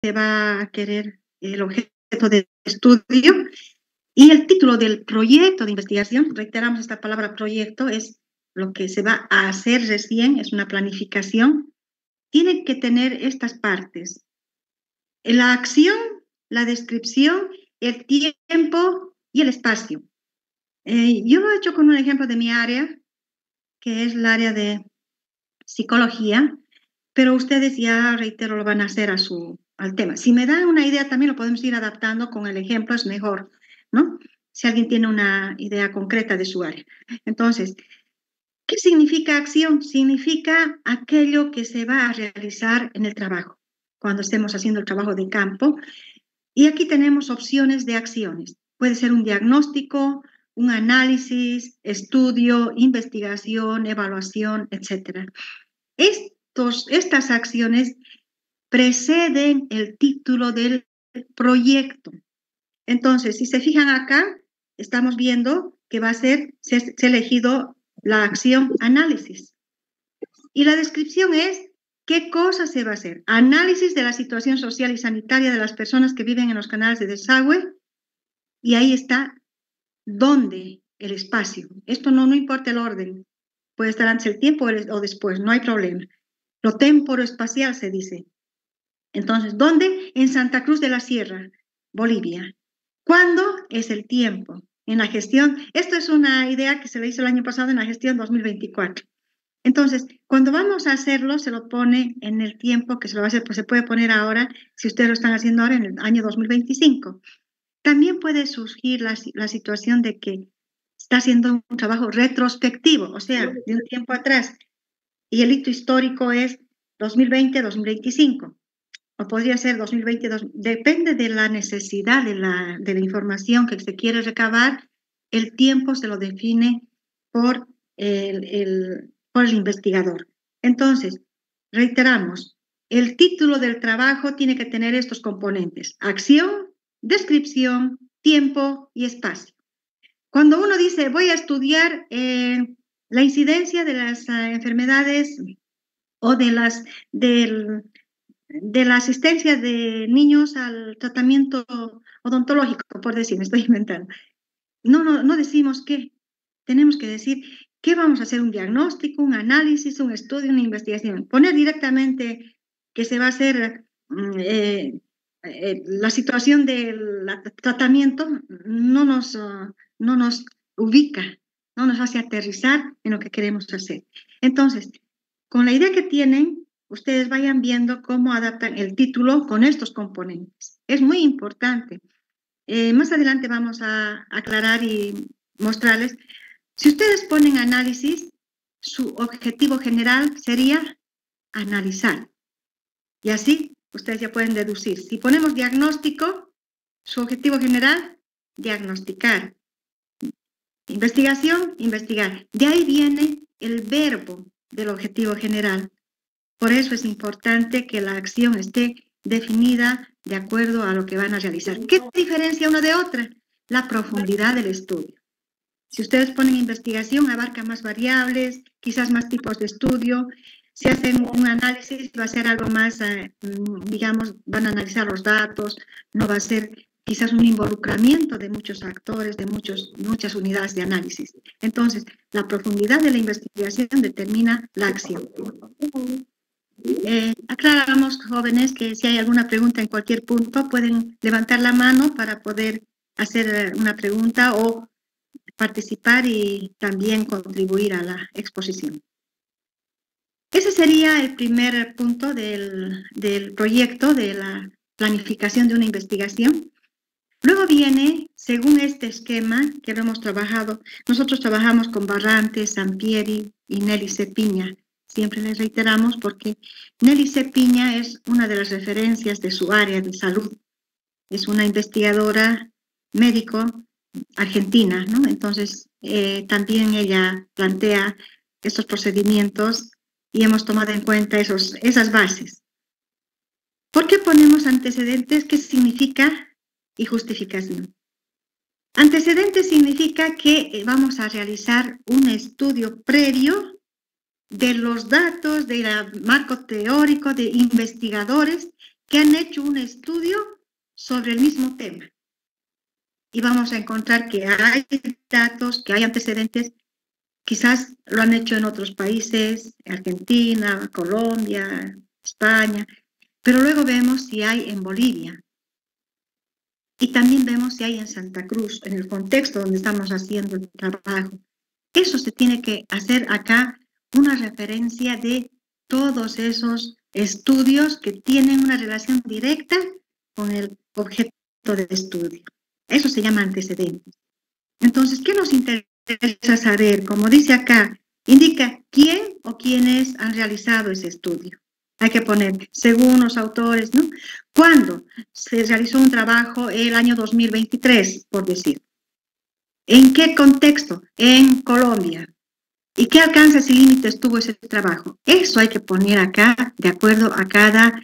se va a querer el objeto de estudio y el título del proyecto de investigación, reiteramos esta palabra proyecto, es lo que se va a hacer recién, es una planificación, tiene que tener estas partes: la acción, la descripción, el tiempo y el espacio. Yo lo he hecho con un ejemplo de mi área, que es el área de psicología, pero ustedes ya, reitero, lo van a hacer al tema. Si me dan una idea, también lo podemos ir adaptando con el ejemplo, es mejor, ¿no? Si alguien tiene una idea concreta de su área. Entonces, ¿qué significa acción? Significa aquello que se va a realizar en el trabajo, cuando estemos haciendo el trabajo de campo. Y aquí tenemos opciones de acciones. Puede ser un diagnóstico, un análisis, estudio, investigación, evaluación, etc. Estas acciones preceden el título del proyecto. Entonces, si se fijan acá, estamos viendo que se ha elegido la acción análisis. Y la descripción es qué cosa se va a hacer. Análisis de la situación social y sanitaria de las personas que viven en los canales de desagüe. Y ahí está dónde, el espacio. Esto no importa el orden. Puede estar antes el tiempo o después, no hay problema. Lo temporoespacial se dice. Entonces, ¿dónde? En Santa Cruz de la Sierra, Bolivia. ¿Cuándo? Es el tiempo. En la gestión, esto es una idea que se le hizo el año pasado en la gestión 2024. Entonces, cuando vamos a hacerlo, se lo pone en el tiempo que se lo va a hacer, pues se puede poner ahora, si ustedes lo están haciendo ahora, en el año 2025. También puede surgir la situación de que está haciendo un trabajo retrospectivo, o sea, de un tiempo atrás, y el hito histórico es 2020-2025, o podría ser 2020, depende de la necesidad de la información que se quiere recabar, el tiempo se lo define por por el investigador. Entonces, reiteramos, el título del trabajo tiene que tener estos componentes: acción, descripción, tiempo y espacio. Cuando uno dice voy a estudiar la incidencia de las enfermedades o de la asistencia de niños al tratamiento odontológico, por decir, me estoy inventando. No decimos qué. Tenemos que decir qué vamos a hacer: un diagnóstico, un análisis, un estudio, una investigación. Poner directamente que se va a hacer la situación del tratamiento no nos ubica, no nos hace aterrizar en lo que queremos hacer. Entonces, con la idea que tienen, ustedes vayan viendo cómo adaptan el título con estos componentes. Es muy importante. Más adelante vamos a aclarar y mostrarles. Si ustedes ponen análisis, su objetivo general sería analizar. Y así ustedes ya pueden deducir. Si ponemos diagnóstico, su objetivo general, diagnosticar. Investigación, investigar. De ahí viene el verbo del objetivo general. Por eso es importante que la acción esté definida de acuerdo a lo que van a realizar. ¿Qué diferencia una de otra? La profundidad del estudio. Si ustedes ponen investigación, abarca más variables, quizás más tipos de estudio. Si hacen un análisis, va a ser algo más, digamos, van a analizar los datos, no va a ser quizás un involucramiento de muchos actores, de muchas unidades de análisis. Entonces, la profundidad de la investigación determina la acción. Aclaramos, jóvenes, que si hay alguna pregunta en cualquier punto, pueden levantar la mano para poder hacer una pregunta o participar y también contribuir a la exposición. Ese sería el primer punto del proyecto, de la planificación de una investigación. Luego viene, según este esquema que lo hemos trabajado, nosotros trabajamos con Barrantes, Sampieri y Nelly Cepiña. Siempre les reiteramos porque Nelly Cepiña es una de las referencias de su área de salud. Es una investigadora médico argentina, ¿no? Entonces, también ella plantea estos procedimientos y hemos tomado en cuenta esas bases. ¿Por qué ponemos antecedentes? ¿Qué significa? Y justificación. Antecedentes significa que vamos a realizar un estudio previo de los datos, del marco teórico de investigadores que han hecho un estudio sobre el mismo tema. Y vamos a encontrar que hay datos, que hay antecedentes, quizás lo han hecho en otros países, Argentina, Colombia, España, pero luego vemos si hay en Bolivia. Y también vemos si hay en Santa Cruz, en el contexto donde estamos haciendo el trabajo. Eso se tiene que hacer acá una referencia de todos esos estudios que tienen una relación directa con el objeto de estudio. Eso se llama antecedentes. Entonces, ¿qué nos interesa saber? Como dice acá, indica quién o quiénes han realizado ese estudio. Hay que poner, según los autores, ¿no? ¿Cuándo se realizó un trabajo el año 2023, por decir? ¿En qué contexto? En Colombia. ¿Y qué alcances y límites tuvo ese trabajo? Eso hay que poner acá, de acuerdo a cada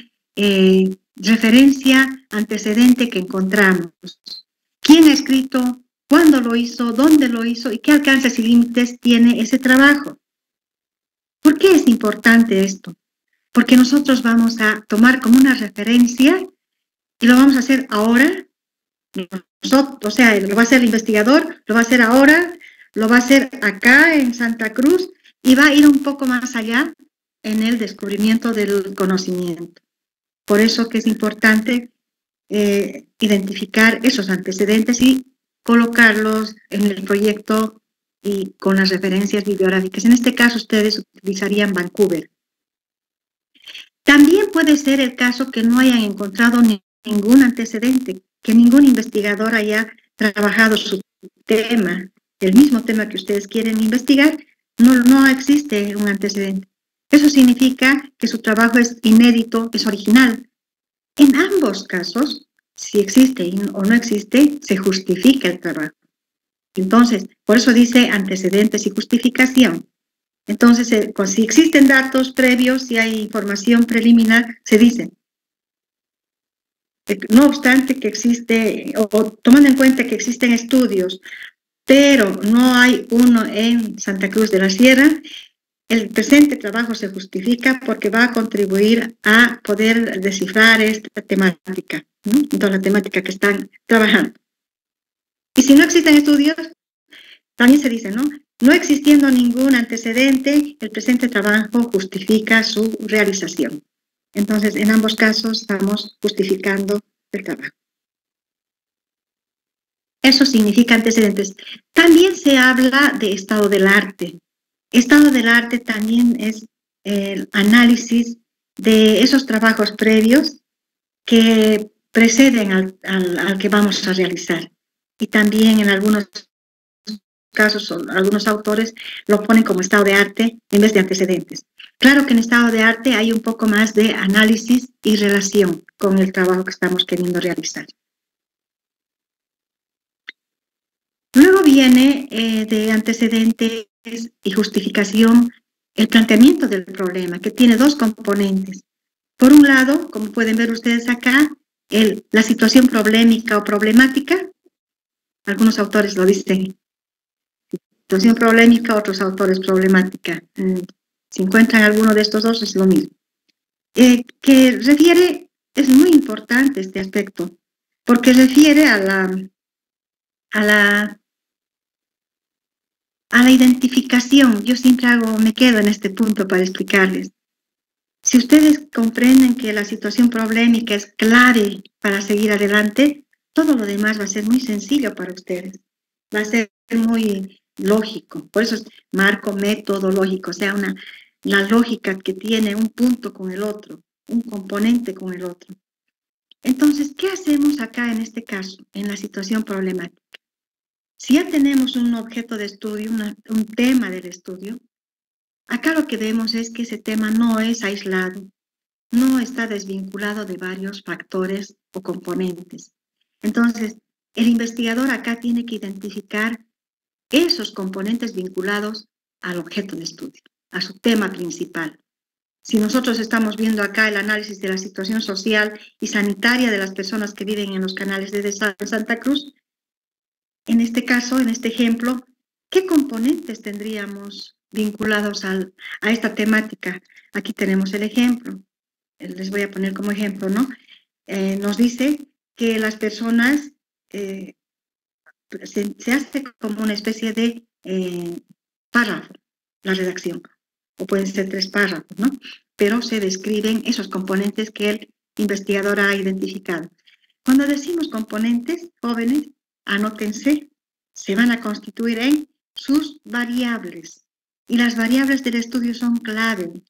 referencia, antecedente que encontramos. ¿Quién ha escrito? ¿Cuándo lo hizo? ¿Dónde lo hizo? ¿Y qué alcances y límites tiene ese trabajo? ¿Por qué es importante esto? Porque nosotros vamos a tomar como una referencia y lo vamos a hacer ahora. Nosotros, o sea, lo va a hacer el investigador, lo va a hacer ahora, lo va a hacer acá en Santa Cruz y va a ir un poco más allá en el descubrimiento del conocimiento. Por eso que es importante identificar esos antecedentes y colocarlos en el proyecto y con las referencias bibliográficas. En este caso, ustedes utilizarían Vancouver. También puede ser el caso que no hayan encontrado ningún antecedente, que ningún investigador haya trabajado su tema, el mismo tema que ustedes quieren investigar, no existe un antecedente. Eso significa que su trabajo es inédito, es original. En ambos casos, si existe o no existe, se justifica el trabajo. Entonces, por eso dice antecedentes y justificación. Entonces, si existen datos previos, si hay información preliminar, se dice. No obstante que existe, o tomando en cuenta que existen estudios, pero no hay uno en Santa Cruz de la Sierra, el presente trabajo se justifica porque va a contribuir a poder descifrar esta temática, ¿no? Toda la temática que están trabajando. Y si no existen estudios, también se dice, ¿no? No existiendo ningún antecedente, el presente trabajo justifica su realización. Entonces, en ambos casos estamos justificando el trabajo. Eso significa antecedentes. También se habla de estado del arte. Estado del arte también es el análisis de esos trabajos previos que preceden al que vamos a realizar. Y también en algunos casos, algunos autores lo ponen como estado de arte en vez de antecedentes. Claro que en estado de arte hay un poco más de análisis y relación con el trabajo que estamos queriendo realizar. Luego viene de antecedentes y justificación el planteamiento del problema, que tiene dos componentes. Por un lado, como pueden ver ustedes acá, la situación problemática o problemática. Algunos autores lo dicen situación problemática, otros autores problemática. Si encuentran alguno de estos dos, es lo mismo. Que refiere, es muy importante este aspecto, porque refiere a la identificación. Yo siempre me quedo en este punto para explicarles. Si ustedes comprenden que la situación problemática es clave para seguir adelante, todo lo demás va a ser muy sencillo para ustedes. Va a ser muy lógico. Por eso es marco metodológico, o sea, la lógica que tiene un punto con el otro, un componente con el otro. Entonces, ¿qué hacemos acá en este caso, en la situación problemática? Si ya tenemos un objeto de estudio, un tema del estudio, acá lo que vemos es que ese tema no es aislado, no está desvinculado de varios factores o componentes. Entonces, el investigador acá tiene que identificar esos componentes vinculados al objeto de estudio, a su tema principal. Si nosotros estamos viendo acá el análisis de la situación social y sanitaria de las personas que viven en los canales de Santa Cruz, en este caso, en este ejemplo, ¿qué componentes tendríamos vinculados a esta temática? Aquí tenemos el ejemplo. Les voy a poner como ejemplo, ¿no? nos dice que las personas se hace como una especie de párrafo, la redacción, o pueden ser 3 párrafos, ¿no? Pero se describen esos componentes que el investigador ha identificado. Cuando decimos componentes, jóvenes, anótense, se van a constituir en sus variables. Y las variables del estudio son clave,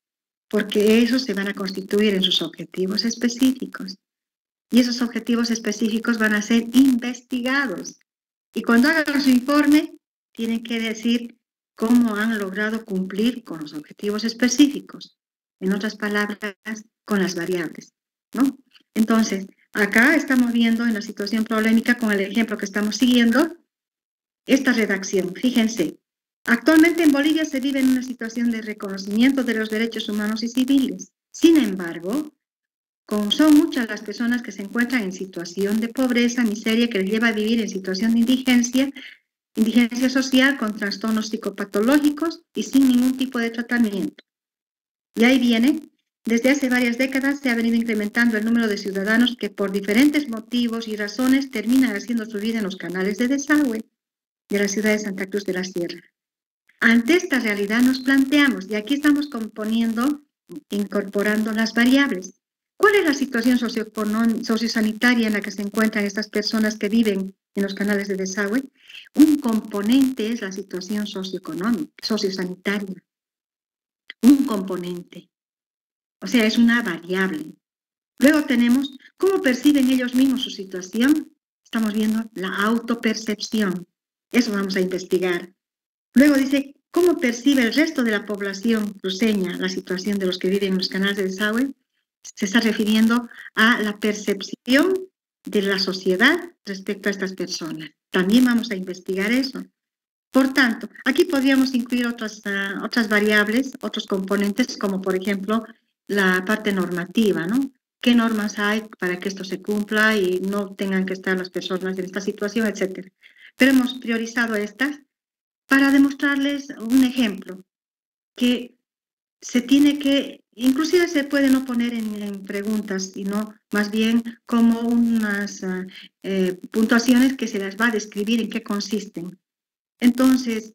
porque esos se van a constituir en sus objetivos específicos. Y esos objetivos específicos van a ser investigados. Y cuando hagan su informe, tienen que decir cómo han logrado cumplir con los objetivos específicos. En otras palabras, con las variables, ¿no? Entonces, acá estamos viendo en la situación problemática con el ejemplo que estamos siguiendo, esta redacción. Fíjense, actualmente en Bolivia se vive en una situación de reconocimiento de los derechos humanos y civiles. Sin embargo, como son muchas las personas que se encuentran en situación de pobreza, miseria, que les lleva a vivir en situación de indigencia social con trastornos psicopatológicos y sin ningún tipo de tratamiento. Y ahí viene, desde hace varias décadas se ha venido incrementando el número de ciudadanos que por diferentes motivos y razones terminan haciendo su vida en los canales de desagüe de la ciudad de Santa Cruz de la Sierra. Ante esta realidad nos planteamos, y aquí estamos incorporando las variables. ¿Cuál es la situación sociosanitaria en la que se encuentran estas personas que viven en los canales de desagüe? Un componente es la situación socioeconómica, sociosanitaria. Un componente. O sea, es una variable. Luego tenemos cómo perciben ellos mismos su situación. Estamos viendo la autopercepción. Eso vamos a investigar. Luego dice, ¿cómo percibe el resto de la población cruceña la situación de los que viven en los canales de desagüe? Se está refiriendo a la percepción de la sociedad respecto a estas personas. También vamos a investigar eso. Por tanto, aquí podríamos incluir otras variables, otros componentes, como por ejemplo la parte normativa, ¿no? ¿Qué normas hay para que esto se cumpla y no tengan que estar las personas en esta situación, etcétera? Pero hemos priorizado estas para demostrarles un ejemplo que se tiene que, inclusive se puede no poner en preguntas, sino más bien como unas puntuaciones que se las va a describir en qué consisten. Entonces,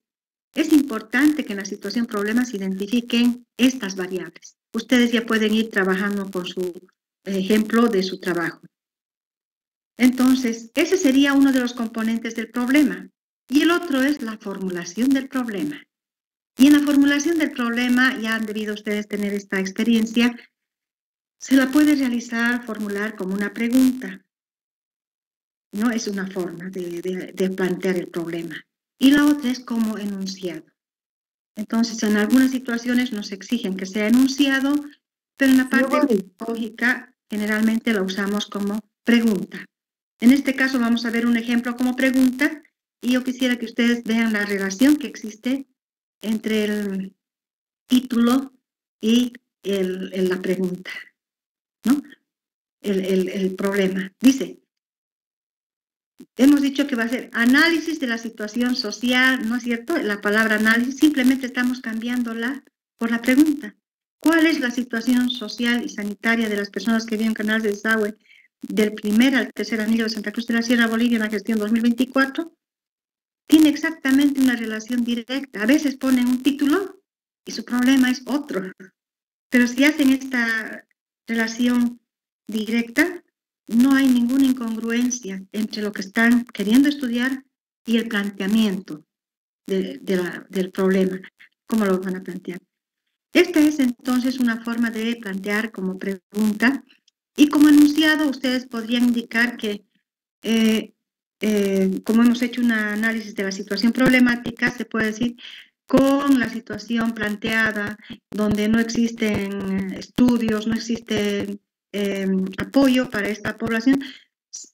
es importante que en la situación problema se identifiquen estas variables. Ustedes ya pueden ir trabajando con su ejemplo de su trabajo. Entonces, ese sería uno de los componentes del problema. Y el otro es la formulación del problema. Y en la formulación del problema, ya han debido ustedes tener esta experiencia, se la puede formular como una pregunta. No es una forma de plantear el problema. Y la otra es como enunciado. Entonces, en algunas situaciones nos exigen que sea enunciado, pero en la parte lógica generalmente la usamos como pregunta. En este caso vamos a ver un ejemplo como pregunta y yo quisiera que ustedes vean la relación que existe entre el título y la pregunta, ¿no? El problema. Dice, hemos dicho que va a ser análisis de la situación social, ¿no es cierto? La palabra análisis simplemente estamos cambiándola por la pregunta. ¿Cuál es la situación social y sanitaria de las personas que viven en canales de desagüe del primer al tercer anillo de Santa Cruz de la Sierra, Bolivia, en la gestión 2024? Tiene exactamente una relación directa. A veces ponen un título y su problema es otro. Pero si hacen esta relación directa, no hay ninguna incongruencia entre lo que están queriendo estudiar y el planteamiento del problema. ¿Cómo lo van a plantear? Esta es entonces una forma de plantear como pregunta y como enunciado ustedes podrían indicar que como hemos hecho un análisis de la situación problemática, se puede decir con la situación planteada, donde no existen estudios, no existe apoyo para esta población,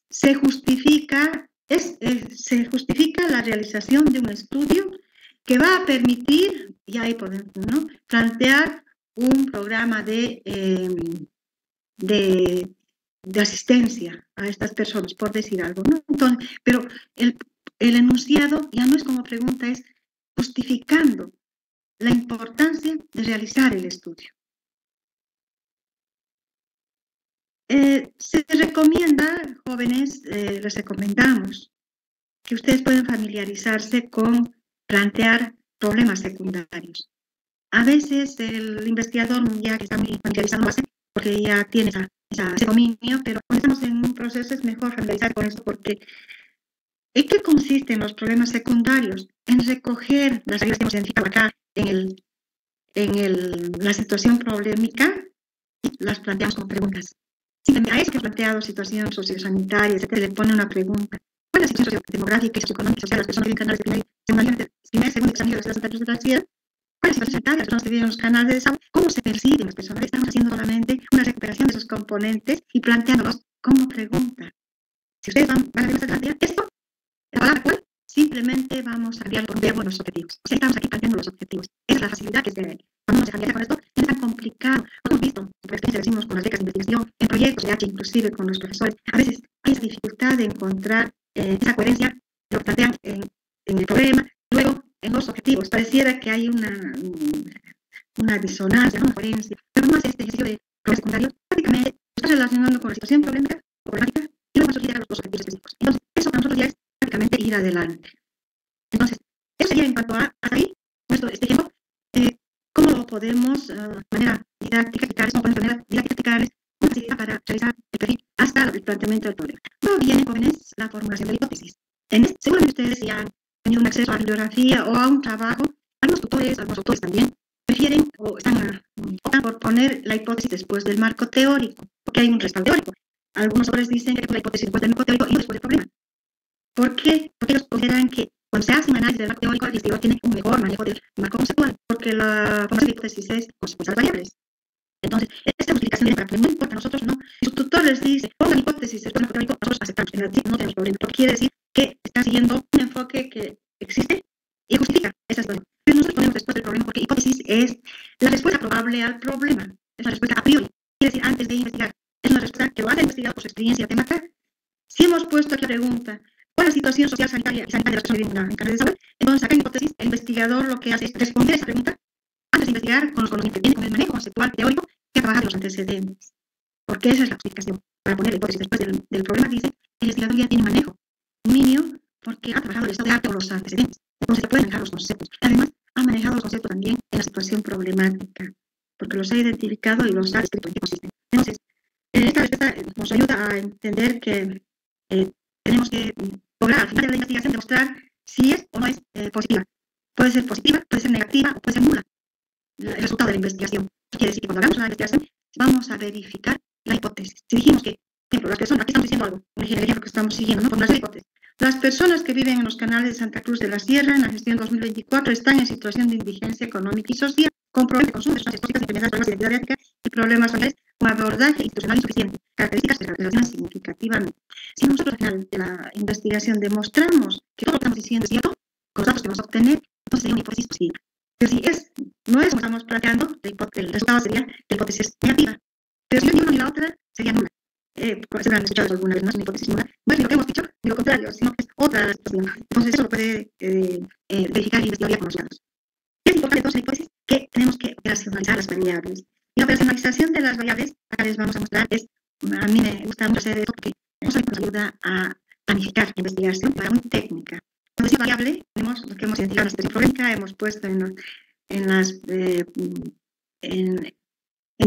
se justifica la realización de un estudio que va a permitir, y ahí podemos, ¿no?, plantear un programa de asistencia a estas personas, por decir algo, ¿no? Entonces, pero el enunciado ya no es como pregunta, es justificando la importancia de realizar el estudio. Se recomienda, jóvenes, les recomendamos que ustedes pueden familiarizarse con plantear problemas secundarios. A veces el investigador ya que está muy familiarizado lo hace porque ya tiene ese dominio, pero cuando estamos en un proceso es mejor familiarizar con eso porque ¿en qué consisten los problemas secundarios? En recoger las áreas que hemos identificado acá la situación problemática y las planteamos como preguntas. Simplemente a eso que ha planteado situación sociosanitaria, etcétera, le pone una pregunta. ¿Cuál es la situación demográfica y socioeconómica social de las personas que viven en canales de primer, segundo y tercer nivel de las de la ciudad? ¿Cuál es la situación sanitaria de las personas que viven en los canales de desagüe? ¿Cómo se perciben las personas? Estamos haciendo solamente una recuperación de esos componentes y planteándolos como pregunta. Si ustedes van a ver más adelante, esto la palabra cual simplemente vamos a cambiar por verbo en los objetivos. O sea, estamos aquí planteando los objetivos. Esa es la facilidad que se cuando uno se familiariza con esto, no es tan complicado. Lo hemos visto, por experiencia decimos con las becas de investigación, en proyectos de H, inclusive con los profesores. A veces hay esa dificultad de encontrar esa coherencia de lo que plantean en el problema, luego en los objetivos. Pareciera que hay una disonancia, una coherencia, pero no hace este ejercicio de problemas secundarios. Prácticamente está relacionando con la situación problemática o problemática y luego llegar a los objetivos específicos. Entonces, eso para nosotros ya es prácticamente ir adelante. Entonces, eso sería en cuanto a hasta ahí, nuestro este ejemplo, cómo lo podemos, de manera didáctica, explicarles, cómo podemos de manera didáctica explicarles una facilidad para realizar el perfil hasta el planteamiento del problema. Luego viene, jóvenes, la formulación de la hipótesis. Seguramente ustedes ya han tenido un acceso a la bibliografía o a un trabajo, algunos tutores, algunos autores también, prefieren o optan por poner la hipótesis después del marco teórico, porque hay un respaldo teórico. Algunos autores dicen que la hipótesis después del marco teórico y después del problema. ¿Por qué? Porque ellos consideran que cuando se hace un análisis del marco teórico, el investigador tiene un mejor manejo del marco conceptual, porque la formación de hipótesis es consecuencia de variables. Entonces, esta justificación viene para que no importa a nosotros, no. Si su tutor les dice, pongan hipótesis del marco teórico, nosotros aceptamos, en realidad no tenemos problema. Lo que quiere decir que están siguiendo un enfoque que existe y justifica esa situación. Pero nosotros ponemos después del problema porque hipótesis es la respuesta probable al problema, es la respuesta a priori, quiere decir antes de investigar. Es una respuesta que lo hace el investigador por su experiencia temática. Si hemos puesto aquí la pregunta, ¿cuál es la situación social sanitaria y sanitaria de las personas que viven en canales de desagüe? Entonces, acá en hipótesis, el investigador lo que hace es responder a esa pregunta antes de investigar con los conocimientos que tiene, con el manejo conceptual teórico que trabaja de los antecedentes. Porque esa es la explicación. Para poner la hipótesis después del problema, dice, el investigador ya tiene manejo, dominio, porque ha trabajado el estado de arte o los antecedentes. Entonces, se pueden manejar los conceptos. Además, ha manejado los conceptos también en la situación problemática, porque los ha identificado y los ha descrito en qué consisten. Entonces, esta respuesta nos ayuda a entender que tenemos que lograr al final de la investigación demostrar si es o no es positiva. Puede ser positiva, puede ser negativa o puede ser nula el resultado de la investigación. Quiere decir que cuando hagamos una investigación vamos a verificar la hipótesis. Si dijimos que, por ejemplo, las personas, aquí estamos diciendo algo, el ejemplo que estamos siguiendo, ¿no? Por la hipótesis. Las personas que viven en los canales de Santa Cruz de la Sierra en la gestión 2024 están en situación de indigencia económica y social, con problemas de consumo de sustancias tóxicas, enfermedades, problemas de identidad ética y problemas sociales, con abordaje institucional insuficiente, características que se relacionan significativamente. Si nosotros al final de la investigación demostramos que todo lo que estamos diciendo es cierto, con los datos que vamos a obtener, entonces sería una hipótesis positiva. Pero si no es como estamos planteando, el resultado sería la hipótesis negativa. Pero si no es ni una ni la otra, sería nula. Se habrán escuchado alguna vez, no es una hipótesis nula. No es ni lo que hemos dicho, ni lo contrario, sino que es otra situación. Entonces eso lo puede verificar y investigar con los datos. Es importante entonces la hipótesis que tenemos que operacionalizar las variables. Y la operacionalización de las variables, acá les vamos a mostrar, a mí me gusta mucho hacer esto porque no solamente nos ayuda a planificar la investigación, pero muy técnica. Cuando decimos variable, tenemos lo que hemos identificado en la situación problemática, hemos puesto en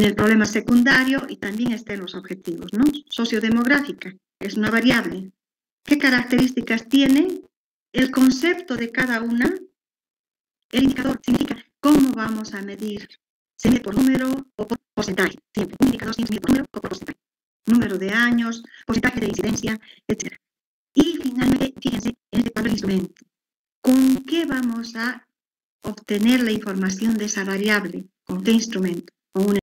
el problema secundario y también está en los objetivos, ¿no? Sociodemográfica es una variable. ¿Qué características tiene? El concepto de cada una. El indicador significa cómo vamos a medir. Se mide por número o por porcentaje. Siempre. Un indicador siempre se mide por número o por porcentaje. Número de años, porcentaje de incidencia, etc. Y finalmente, fíjense en este cuadro del instrumento. ¿Con qué vamos a obtener la información de esa variable? ¿Con qué instrumento? Con un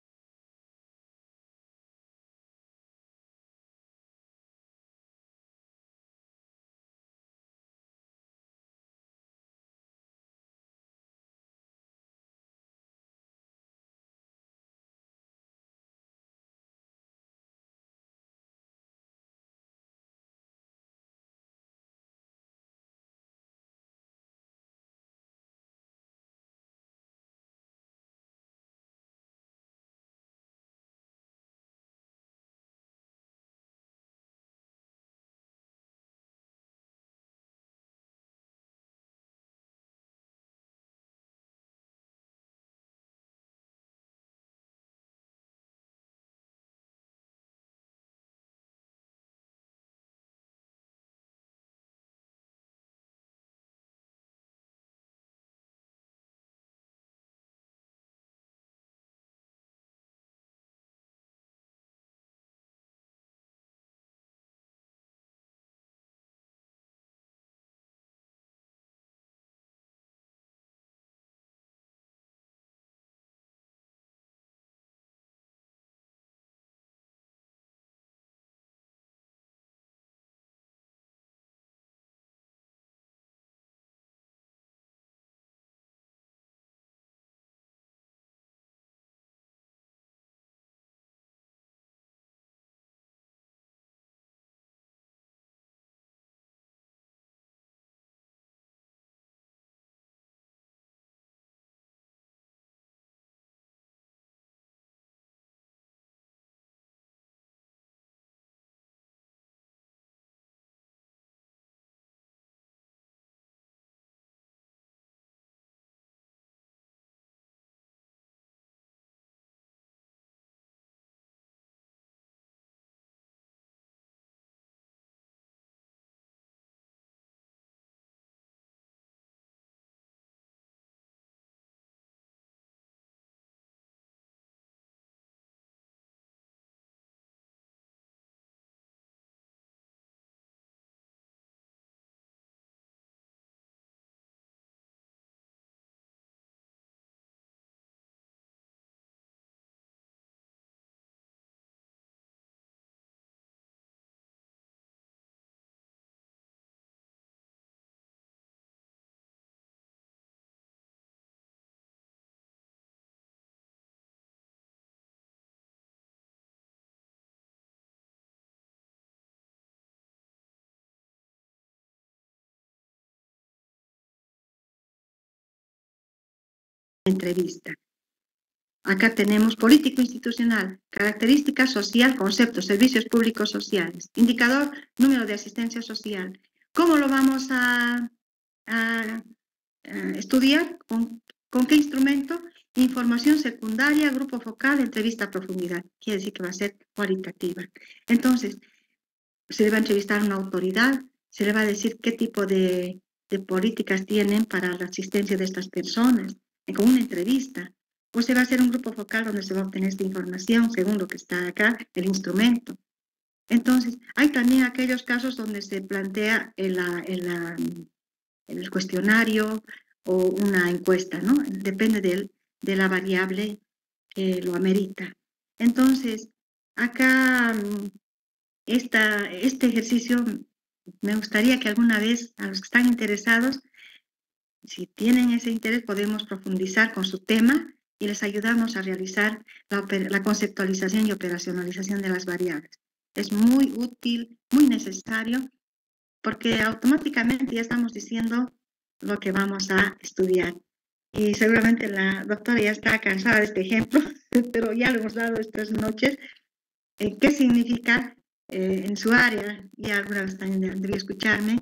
entrevista. Acá tenemos político institucional, característica social, conceptos, servicios públicos sociales, indicador, número de asistencia social. ¿Cómo lo vamos a estudiar? ¿Con qué instrumento? Información secundaria, grupo focal, entrevista a profundidad. Quiere decir que va a ser cualitativa. Entonces, se le va a entrevistar a una autoridad, se le va a decir qué tipo de políticas tienen para la asistencia de estas personas, con una entrevista. O se va a hacer un grupo focal donde se va a obtener esta información, según lo que está acá, el instrumento. Entonces, hay también aquellos casos donde se plantea el cuestionario o una encuesta, ¿no? Depende de la variable que lo amerita. Entonces, acá este ejercicio me gustaría que alguna vez a los que están interesados, si tienen ese interés, podemos profundizar con su tema y les ayudamos a realizar la conceptualización y operacionalización de las variables. Es muy útil, muy necesario, porque automáticamente ya estamos diciendo lo que vamos a estudiar. Y seguramente la doctora ya está cansada de este ejemplo, pero ya lo hemos dado estas noches. ¿Qué significa en su área? Y alguna vez también debería escucharme,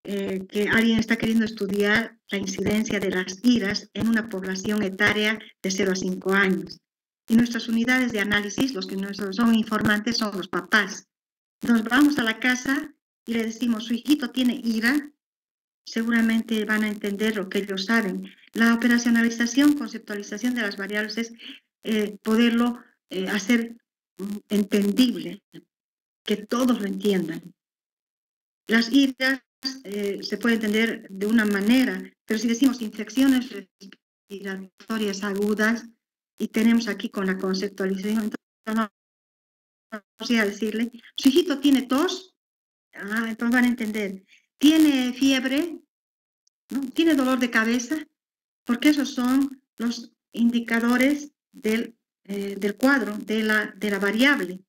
que alguien está queriendo estudiar la incidencia de las iras en una población etaria de 0 a 5 años. Y nuestras unidades de análisis, los que no son informantes, son los papás. Entonces vamos a la casa y le decimos, su hijito tiene ira, seguramente van a entender lo que ellos saben. La operacionalización, conceptualización de las variables es poderlo hacer entendible, que todos lo entiendan. Las iras se puede entender de una manera, pero si decimos infecciones respiratorias agudas y tenemos aquí con la conceptualización, entonces vamos a decirle, su hijito tiene tos, entonces van a entender, tiene fiebre, ¿no? Tiene dolor de cabeza, porque esos son los indicadores del cuadro, de la variable.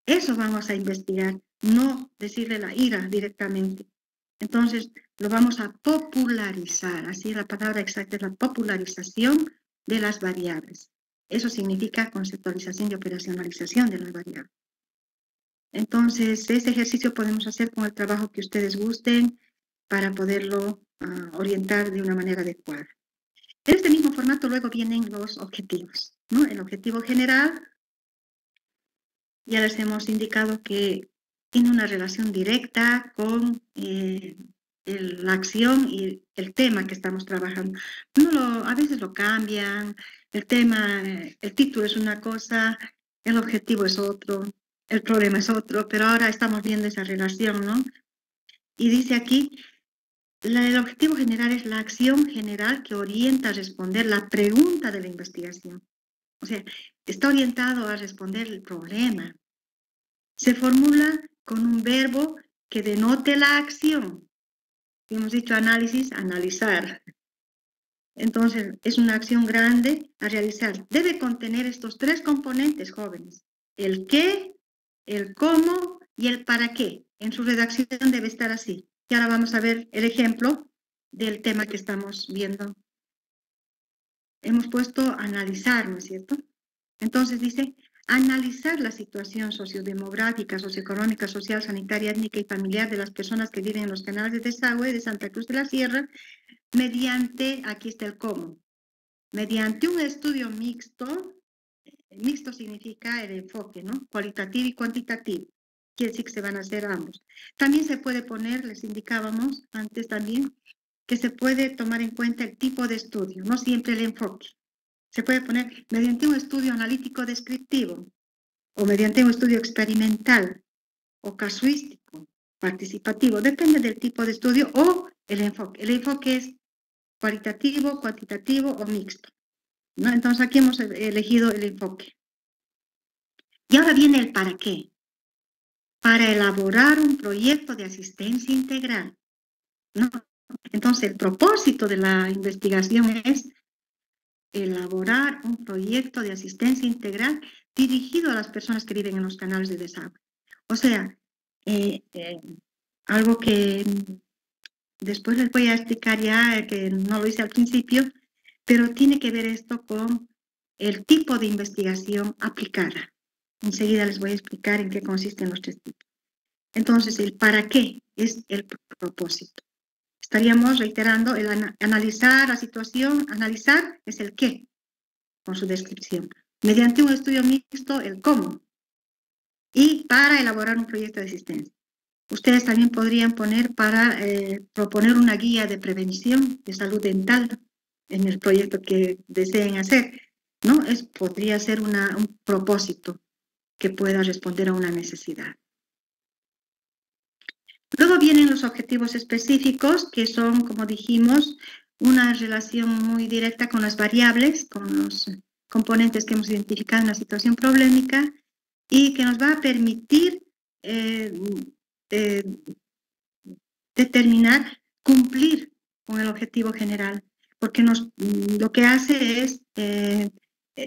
Eso vamos a investigar, no decirle la ira directamente. Entonces, lo vamos a popularizar, así la palabra exacta es la popularización de las variables. Eso significa conceptualización y operacionalización de las variables. Entonces, ese ejercicio podemos hacer con el trabajo que ustedes gusten para poderlo orientar de una manera adecuada. En este mismo formato luego vienen los objetivos, ¿no? El objetivo general, ya les hemos indicado que tiene una relación directa con la acción y el tema que estamos trabajando. A veces lo cambian, el tema, el título es una cosa, el objetivo es otro, el problema es otro, pero ahora estamos viendo esa relación, ¿no? Y dice aquí, el objetivo general es la acción general que orienta a responder la pregunta de la investigación. O sea, está orientado a responder el problema. Se formula con un verbo que denote la acción. Hemos dicho análisis, analizar. Entonces, es una acción grande a realizar. Debe contener estos 3 componentes, jóvenes. El qué, el cómo y el para qué. En su redacción debe estar así. Y ahora vamos a ver el ejemplo del tema que estamos viendo. Hemos puesto analizar, ¿no es cierto? Entonces dice, analizar la situación sociodemográfica, socioeconómica, social, sanitaria, étnica y familiar de las personas que viven en los canales de desagüe de Santa Cruz de la Sierra mediante, aquí está el cómo, mediante un estudio mixto. Mixto significa el enfoque, ¿no? Cualitativo y cuantitativo. Quiere decir que se van a hacer ambos. También se puede poner, les indicábamos antes también, que se puede tomar en cuenta el tipo de estudio, no siempre el enfoque. Se puede poner mediante un estudio analítico descriptivo, o mediante un estudio experimental, o casuístico, participativo, depende del tipo de estudio, o el enfoque. El enfoque es cualitativo, cuantitativo o mixto, ¿no? Entonces aquí hemos elegido el enfoque. Y ahora viene el para qué. Para elaborar un proyecto de asistencia integral, ¿no? Entonces el propósito de la investigación es elaborar un proyecto de asistencia integral dirigido a las personas que viven en los canales de desagüe. O sea, algo que después les voy a explicar ya, que no lo hice al principio, pero tiene que ver esto con el tipo de investigación aplicada. Enseguida les voy a explicar en qué consisten los 3 tipos. Entonces, el para qué es el propósito. Estaríamos reiterando el analizar la situación, analizar es el qué, con su descripción. Mediante un estudio mixto, el cómo. Y para elaborar un proyecto de asistencia. Ustedes también podrían poner para proponer una guía de prevención de salud dental en el proyecto que deseen hacer, ¿no? Podría ser un propósito que pueda responder a una necesidad. Luego vienen los objetivos específicos, que son, como dijimos, una relación muy directa con las variables, con los componentes que hemos identificado en la situación problemática y que nos va a permitir determinar, cumplir con el objetivo general, porque lo que hace es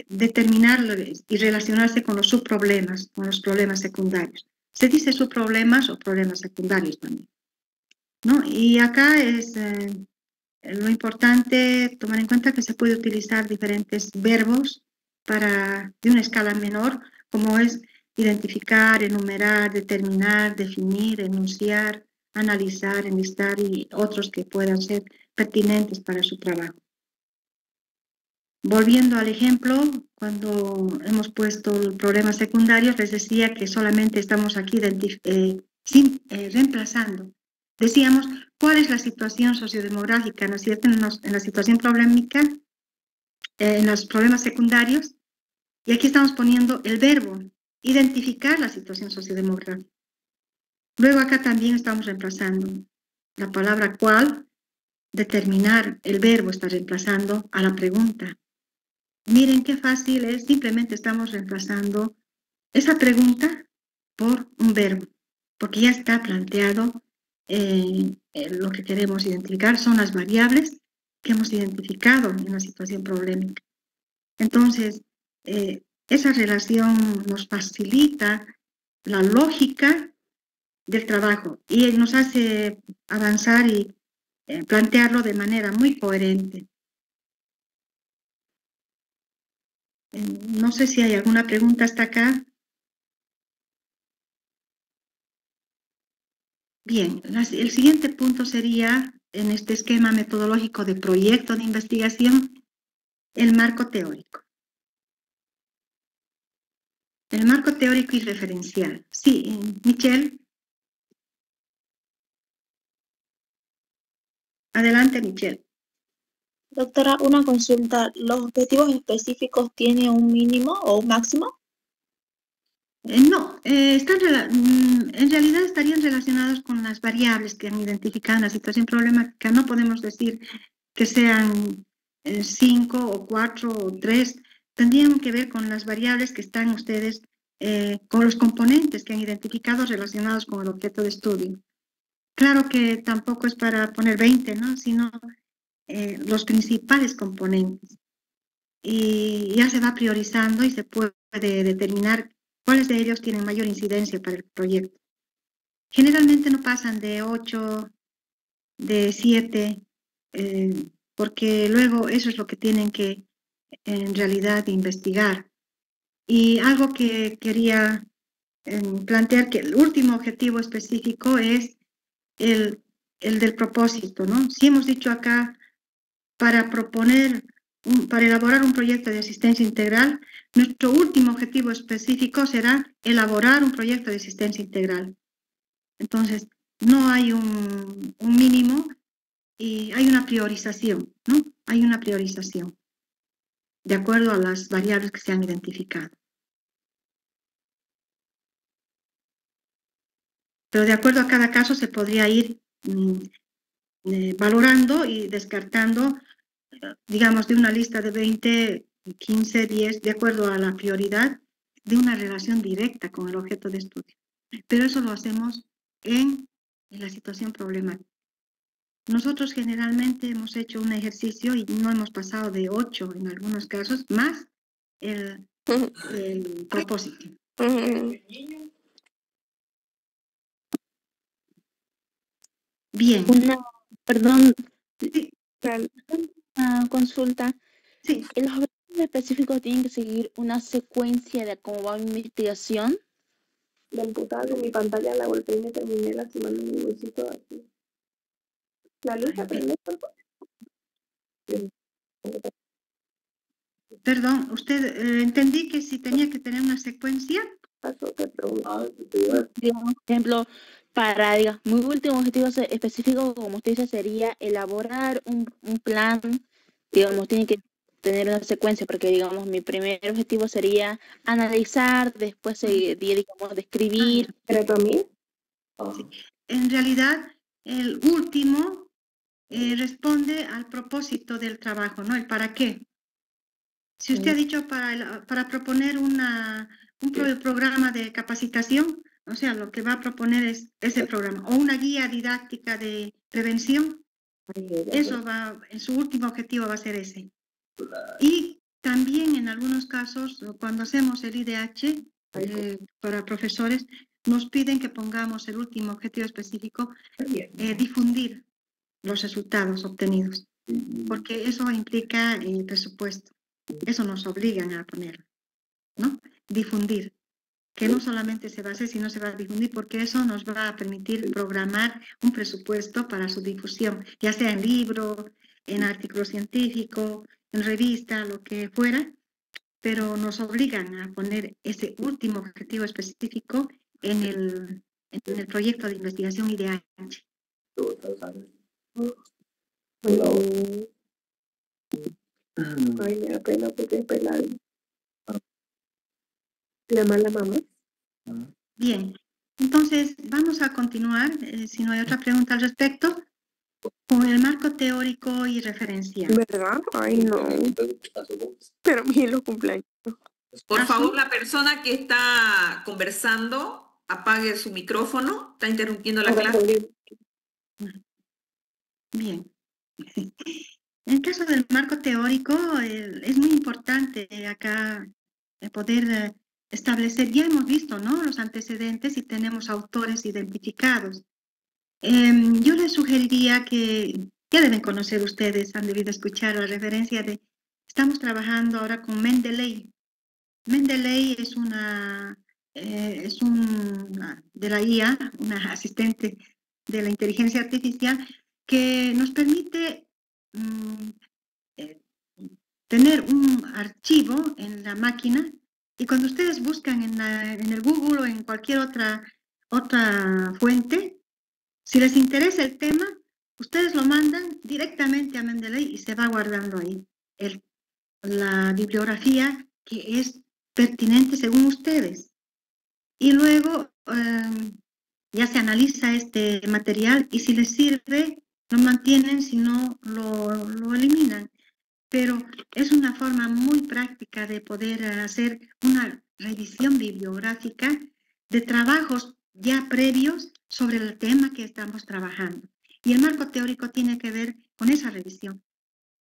determinar y relacionarse con los subproblemas, con los problemas secundarios. Se dice subproblemas o problemas secundarios también, ¿no? Y acá es lo importante tomar en cuenta que se puede utilizar diferentes verbos de una escala menor, como es identificar, enumerar, determinar, definir, enunciar, analizar, enlistar y otros que puedan ser pertinentes para su trabajo. Volviendo al ejemplo, cuando hemos puesto problemas secundarios, les decía que solamente estamos aquí reemplazando. Decíamos, ¿cuál es la situación sociodemográfica, ¿no es cierto? En la situación problemática, en los problemas secundarios, y aquí estamos poniendo el verbo, identificar la situación sociodemográfica. Luego acá también estamos reemplazando la palabra cuál, determinar, el verbo está reemplazando a la pregunta. Miren qué fácil es, simplemente estamos reemplazando esa pregunta por un verbo, porque ya está planteado lo que queremos identificar, son las variables que hemos identificado en la situación problemática. Entonces, esa relación nos facilita la lógica del trabajo y nos hace avanzar y plantearlo de manera muy coherente. No sé si hay alguna pregunta hasta acá. Bien, el siguiente punto sería, en este esquema metodológico de proyecto de investigación, el marco teórico. El marco teórico y referencial. Sí, Michelle. Adelante, Michelle. Doctora, una consulta. ¿Los objetivos específicos tienen un mínimo o un máximo? No, en realidad estarían relacionados con las variables que han identificado en la situación problemática. No podemos decir que sean 5 o 4 o 3. Tendrían que ver con las variables que están ustedes, con los componentes que han identificado relacionados con el objeto de estudio. Claro que tampoco es para poner 20, ¿no? Sino los principales componentes. Y ya se va priorizando y se puede determinar cuáles de ellos tienen mayor incidencia para el proyecto. Generalmente no pasan de 8, de 7, porque luego eso es lo que tienen que en realidad investigar. Y algo que quería plantear, que el último objetivo específico es el del propósito, ¿no? Si hemos dicho acá, para elaborar un proyecto de asistencia integral, nuestro último objetivo específico será elaborar un proyecto de asistencia integral. Entonces, no hay un mínimo y hay una priorización, ¿no? Hay una priorización de acuerdo a las variables que se han identificado. Pero de acuerdo a cada caso se podría ir valorando y descartando, digamos, de una lista de 20, 15, 10, de acuerdo a la prioridad de una relación directa con el objeto de estudio. Pero eso lo hacemos en la situación problemática. Nosotros generalmente hemos hecho un ejercicio y no hemos pasado de 8 en algunos casos, más el propósito. Bien. Perdón, Sí. una consulta. Sí, ¿Los objetivos específicos tienen que seguir una secuencia de cómo va mi investigación? La emputada de mi pantalla la golpeé y me terminé lastimando mi huesito aquí. ¿La luz se prende, por favor? perdón, usted entendí que si tenía que tener una secuencia. Pasó, te pregunto. Digamos, por ejemplo, para, digamos, mi último objetivo específico, como usted dice, sería elaborar un plan, digamos, tiene que tener una secuencia, porque, digamos, mi primer objetivo sería analizar, después sería, digamos, describir. ¿Pero tú a mí? Sí. En realidad, el último responde al propósito del trabajo, ¿no? El para qué. Si usted ha dicho para proponer un programa de capacitación, o sea, lo que va a proponer es ese programa, o una guía didáctica de prevención, eso va, en su último objetivo va a ser ese. Y también en algunos casos, cuando hacemos el IDH para profesores, nos piden que pongamos el último objetivo específico, difundir los resultados obtenidos, porque eso implica presupuesto. Eso nos obligan a ponerlo, ¿no? Difundir, que no solamente se va a hacer, sino se va a difundir, porque eso nos va a permitir programar un presupuesto para su difusión, ya sea en libro, en artículo científico, en revista, lo que fuera, pero nos obligan a poner ese último objetivo específico en el proyecto de investigación IDH. Ay, me da pena porque es pelado. ¿La mala mamá? Bien, entonces vamos a continuar, si no hay otra pregunta al respecto, con el marco teórico y referencial. ¿Verdad? Ay, no. Pero miren los cumpleaños. Por favor, la persona que está conversando, apague su micrófono, está interrumpiendo la clase. Bien. En el caso del marco teórico, es muy importante acá poder establecer, ya hemos visto, ¿no?, los antecedentes y tenemos autores identificados. Yo les sugeriría que ya deben conocer ustedes, han debido escuchar la referencia de, estamos trabajando ahora con Mendeley. Mendeley es de la IA, una asistente de la inteligencia artificial que nos permite tener un archivo en la máquina, y cuando ustedes buscan en el Google o en cualquier otra fuente, si les interesa el tema, ustedes lo mandan directamente a Mendeley y se va guardando ahí la bibliografía que es pertinente según ustedes. Y luego ya se analiza este material y si les sirve, lo mantienen, si no, lo eliminan. Pero es una forma muy práctica de poder hacer una revisión bibliográfica de trabajos ya previos sobre el tema que estamos trabajando. Y el marco teórico tiene que ver con esa revisión,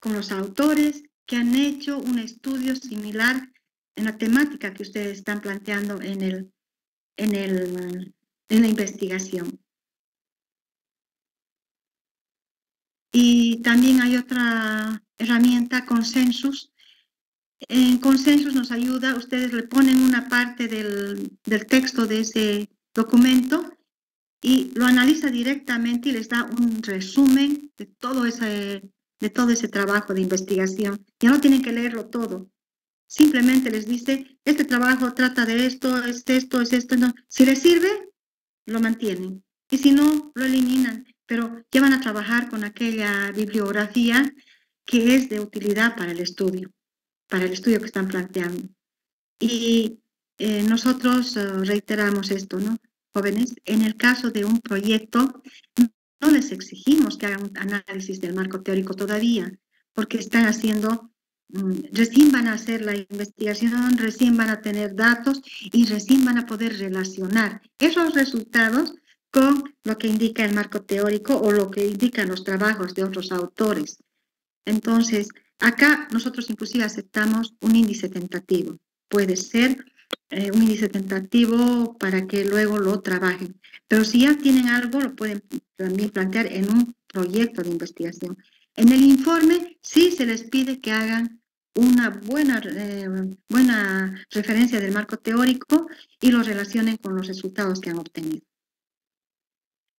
con los autores que han hecho un estudio similar en la temática que ustedes están planteando en la investigación. Y también hay otra herramienta, Consensus. En Consensus nos ayuda, ustedes le ponen una parte del texto de ese documento y lo analiza directamente y les da un resumen de todo ese trabajo de investigación. Ya no tienen que leerlo todo. Simplemente les dice, este trabajo trata de esto, es esto, es esto. No. Si les sirve, lo mantienen. Y si no, lo eliminan. Pero ya van a trabajar con aquella bibliografía que es de utilidad para el estudio que están planteando. Y nosotros reiteramos esto, ¿no? Jóvenes, en el caso de un proyecto, no les exigimos que hagan un análisis del marco teórico todavía, porque están haciendo, recién van a hacer la investigación, recién van a tener datos y recién van a poder relacionar esos resultados con lo que indica el marco teórico o lo que indican los trabajos de otros autores. Entonces, acá nosotros inclusive aceptamos un índice tentativo. Puede ser un índice tentativo para que luego lo trabajen. Pero si ya tienen algo, lo pueden también plantear en un proyecto de investigación. En el informe sí se les pide que hagan una buena referencia del marco teórico y lo relacionen con los resultados que han obtenido.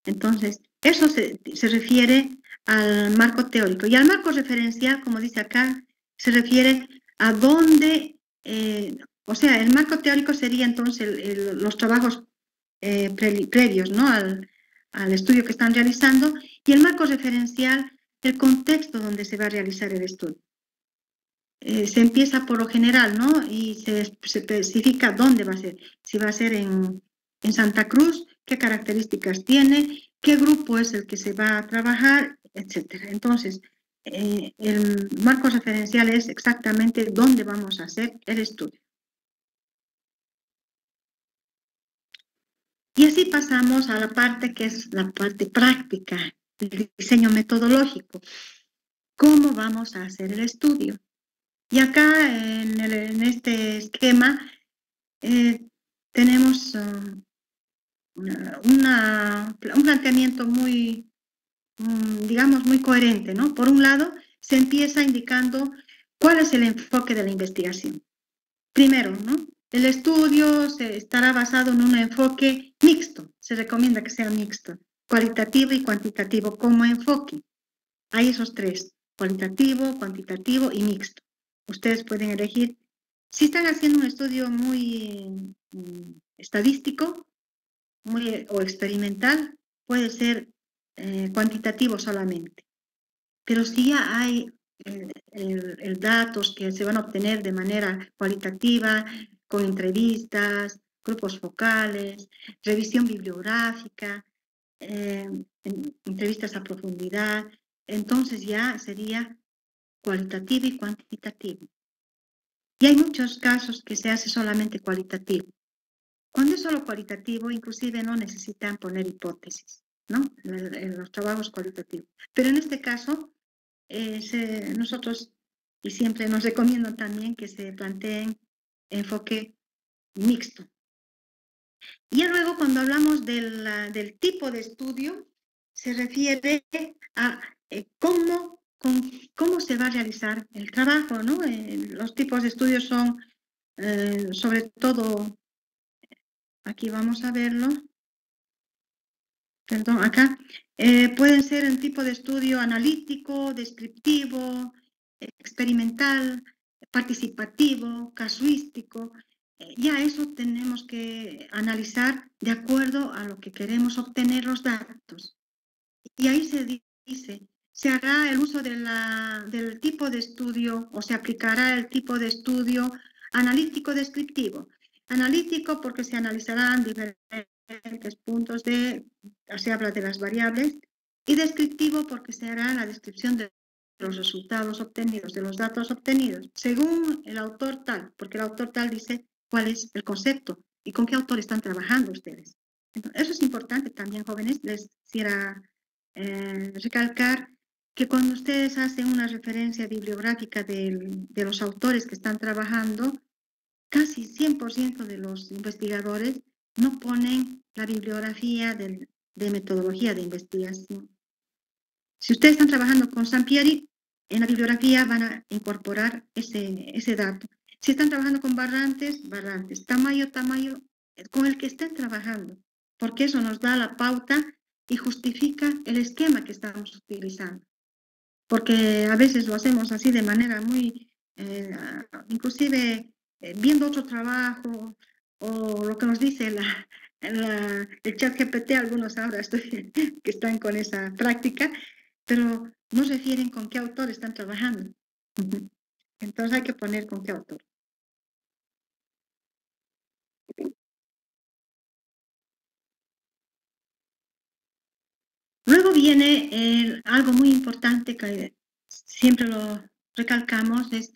Entonces, eso se refiere al marco teórico. Y al marco referencial, como dice acá, se refiere a dónde, o sea, el marco teórico sería entonces los trabajos previos, ¿no? al estudio que están realizando, y el marco referencial, el contexto donde se va a realizar el estudio. Se empieza por lo general, ¿no? Y se especifica dónde va a ser. Si va a ser en Santa Cruz, qué características tiene, qué grupo es el que se va a trabajar, etc. Entonces, el marco referencial es exactamente dónde vamos a hacer el estudio. Y así pasamos a la parte que es la parte práctica, el diseño metodológico. ¿Cómo vamos a hacer el estudio? Y acá en este esquema tenemos un planteamiento muy, digamos, muy coherente, ¿no? Por un lado, se empieza indicando cuál es el enfoque de la investigación. Primero, ¿no? El estudio estará basado en un enfoque mixto. Se recomienda que sea mixto, cualitativo y cuantitativo como enfoque. Hay esos tres, cualitativo, cuantitativo y mixto. Ustedes pueden elegir. Si están haciendo un estudio muy estadístico o experimental, puede ser cuantitativo solamente. Pero si ya hay datos que se van a obtener de manera cualitativa, con entrevistas, grupos focales, revisión bibliográfica, entrevistas a profundidad, entonces ya sería cualitativo y cuantitativo. Y hay muchos casos que se hace solamente cualitativo. Cuando es solo cualitativo, inclusive no necesitan poner hipótesis, ¿no? En los trabajos cualitativos. Pero en este caso, nosotros, y siempre nos recomiendo también que se planteen enfoque mixto. Y luego, cuando hablamos del tipo de estudio, se refiere a cómo se va a realizar el trabajo, ¿no? Los tipos de estudios son, sobre todo, aquí vamos a verlo, perdón, acá, pueden ser el tipo de estudio analítico, descriptivo, experimental, participativo, casuístico. Ya eso tenemos que analizar de acuerdo a lo que queremos obtener los datos. Y ahí se dice, se hará el uso del tipo de estudio o se aplicará el tipo de estudio analítico descriptivo. Analítico porque se analizarán diferentes puntos se habla de las variables, y descriptivo porque se hará la descripción de los resultados obtenidos, de los datos obtenidos, según el autor tal, porque el autor tal dice cuál es el concepto y con qué autor están trabajando ustedes. Entonces, eso es importante también, jóvenes. Les quisiera recalcar que cuando ustedes hacen una referencia bibliográfica de los autores que están trabajando, casi 100% de los investigadores no ponen la bibliografía de metodología de investigación. Si ustedes están trabajando con Sampieri, en la bibliografía van a incorporar ese dato. Si están trabajando con Barrantes, Tamayo, con el que estén trabajando, porque eso nos da la pauta y justifica el esquema que estamos utilizando. Porque a veces lo hacemos así de manera muy, inclusive viendo otro trabajo, o lo que nos dice el chat GPT, algunos ahora que están con esa práctica, pero no refieren con qué autor están trabajando. Entonces hay que poner con qué autor. Luego viene algo muy importante que siempre lo recalcamos, es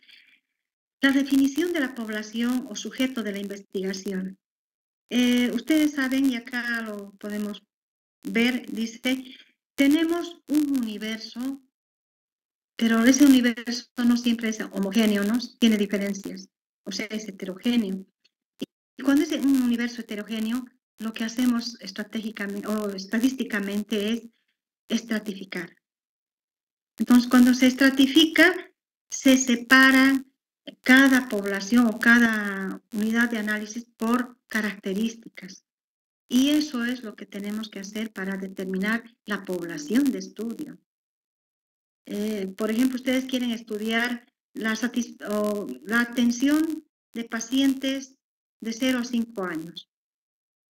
la definición de la población o sujeto de la investigación. Ustedes saben, y acá lo podemos ver, dice, tenemos un universo, pero ese universo no siempre es homogéneo, ¿no? Tiene diferencias, o sea, es heterogéneo. Y cuando es un universo heterogéneo, lo que hacemos estratégicamente o estadísticamente es estratificar. Entonces, cuando se estratifica, se separan cada población o cada unidad de análisis por características. Y eso es lo que tenemos que hacer para determinar la población de estudio. Por ejemplo, ustedes quieren estudiar la atención de pacientes de 0 a 5 años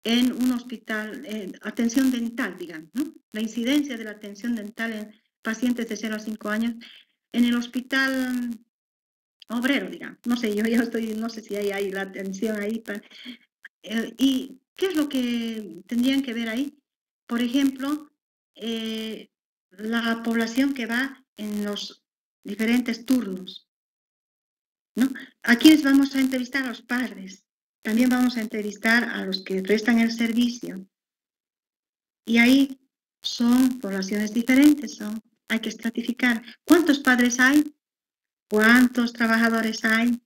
en un hospital, atención dental, digamos, ¿no? La incidencia de la atención dental en pacientes de 0 a 5 años en el hospital obrero, digamos. No sé, yo ya estoy, no sé si hay la atención ahí. ¿Y qué es lo que tendrían que ver ahí? Por ejemplo, la población que va en los diferentes turnos, ¿no? ¿A quiénes vamos a entrevistar? A los padres. También vamos a entrevistar a los que prestan el servicio. Y ahí son poblaciones diferentes, hay que estratificar. ¿Cuántos padres hay? ¿Cuántos trabajadores hay?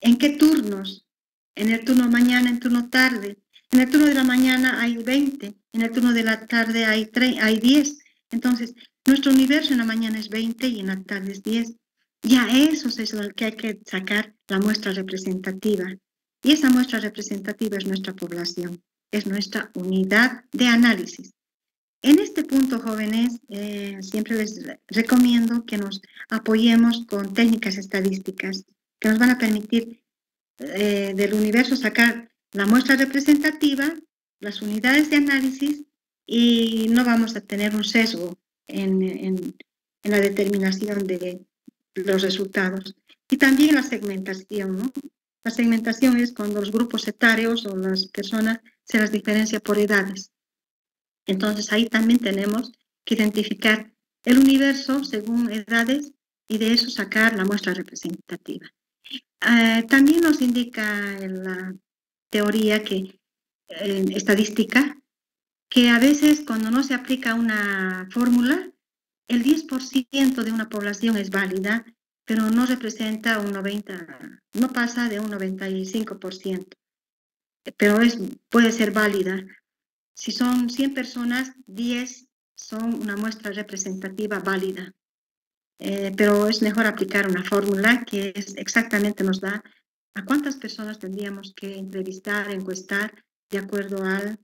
¿En qué turnos? En el turno mañana, en turno tarde. En el turno de la mañana hay 20, en el turno de la tarde hay 10. Entonces, nuestro universo en la mañana es 20 y en la tarde es 10. Ya eso es lo que hay que sacar, la muestra representativa. Y esa muestra representativa es nuestra población, es nuestra unidad de análisis. En este punto, jóvenes, siempre les recomiendo que nos apoyemos con técnicas estadísticas que nos van a permitir del universo sacar la muestra representativa, las unidades de análisis, y no vamos a tener un sesgo en la determinación de los resultados. Y también la segmentación, ¿no? La segmentación es cuando los grupos etarios o las personas se las diferencia por edades. Entonces ahí también tenemos que identificar el universo según edades y de eso sacar la muestra representativa. También nos indica en la teoría estadística que a veces cuando no se aplica una fórmula, el 10% de una población es válida, pero no representa un 90%, no pasa de un 95%, pero puede ser válida. Si son 100 personas, 10 son una muestra representativa válida. Pero es mejor aplicar una fórmula que exactamente nos da a cuántas personas tendríamos que entrevistar, encuestar de acuerdo al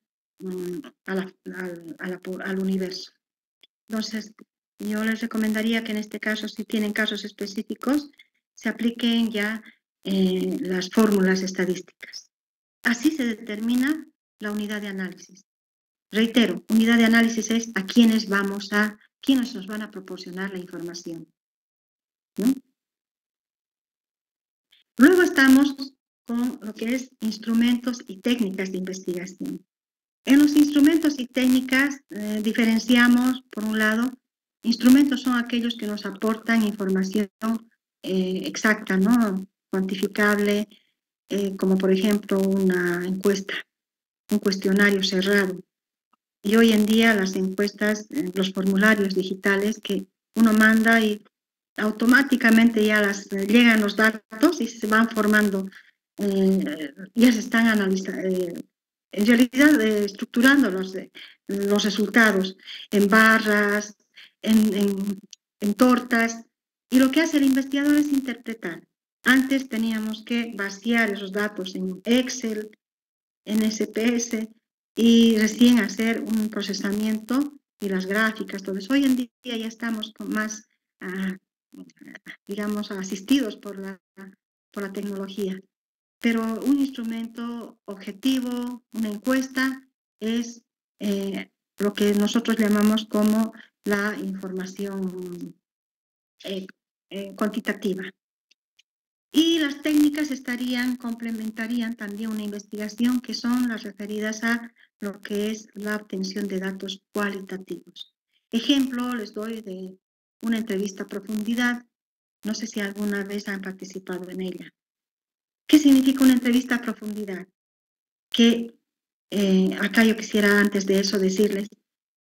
universo. Entonces, yo les recomendaría que en este caso, si tienen casos específicos, se apliquen ya las fórmulas estadísticas. Así se determina la unidad de análisis. Reitero, unidad de análisis es a quiénes nos van a proporcionar la información, ¿no? Luego estamos con lo que es instrumentos y técnicas de investigación. En los instrumentos y técnicas diferenciamos, por un lado, instrumentos son aquellos que nos aportan información exacta, ¿no? Cuantificable, como por ejemplo una encuesta, un cuestionario cerrado. Y hoy en día las encuestas, los formularios digitales que uno manda y automáticamente ya llegan los datos y se van formando, ya se están analizando, en realidad estructurando los resultados en barras, en tortas, y lo que hace el investigador es interpretar. Antes teníamos que vaciar esos datos en Excel, en SPS, y recién hacer un procesamiento y las gráficas, todo eso. Hoy en día ya estamos con más, digamos, asistidos por la tecnología. Pero un instrumento objetivo, una encuesta, es lo que nosotros llamamos como la información cuantitativa. Y las técnicas complementarían también una investigación que son las referidas a lo que es la obtención de datos cualitativos. Ejemplo, les doy de una entrevista a profundidad. No sé si alguna vez han participado en ella. ¿Qué significa una entrevista a profundidad? Que acá yo quisiera antes de eso decirles,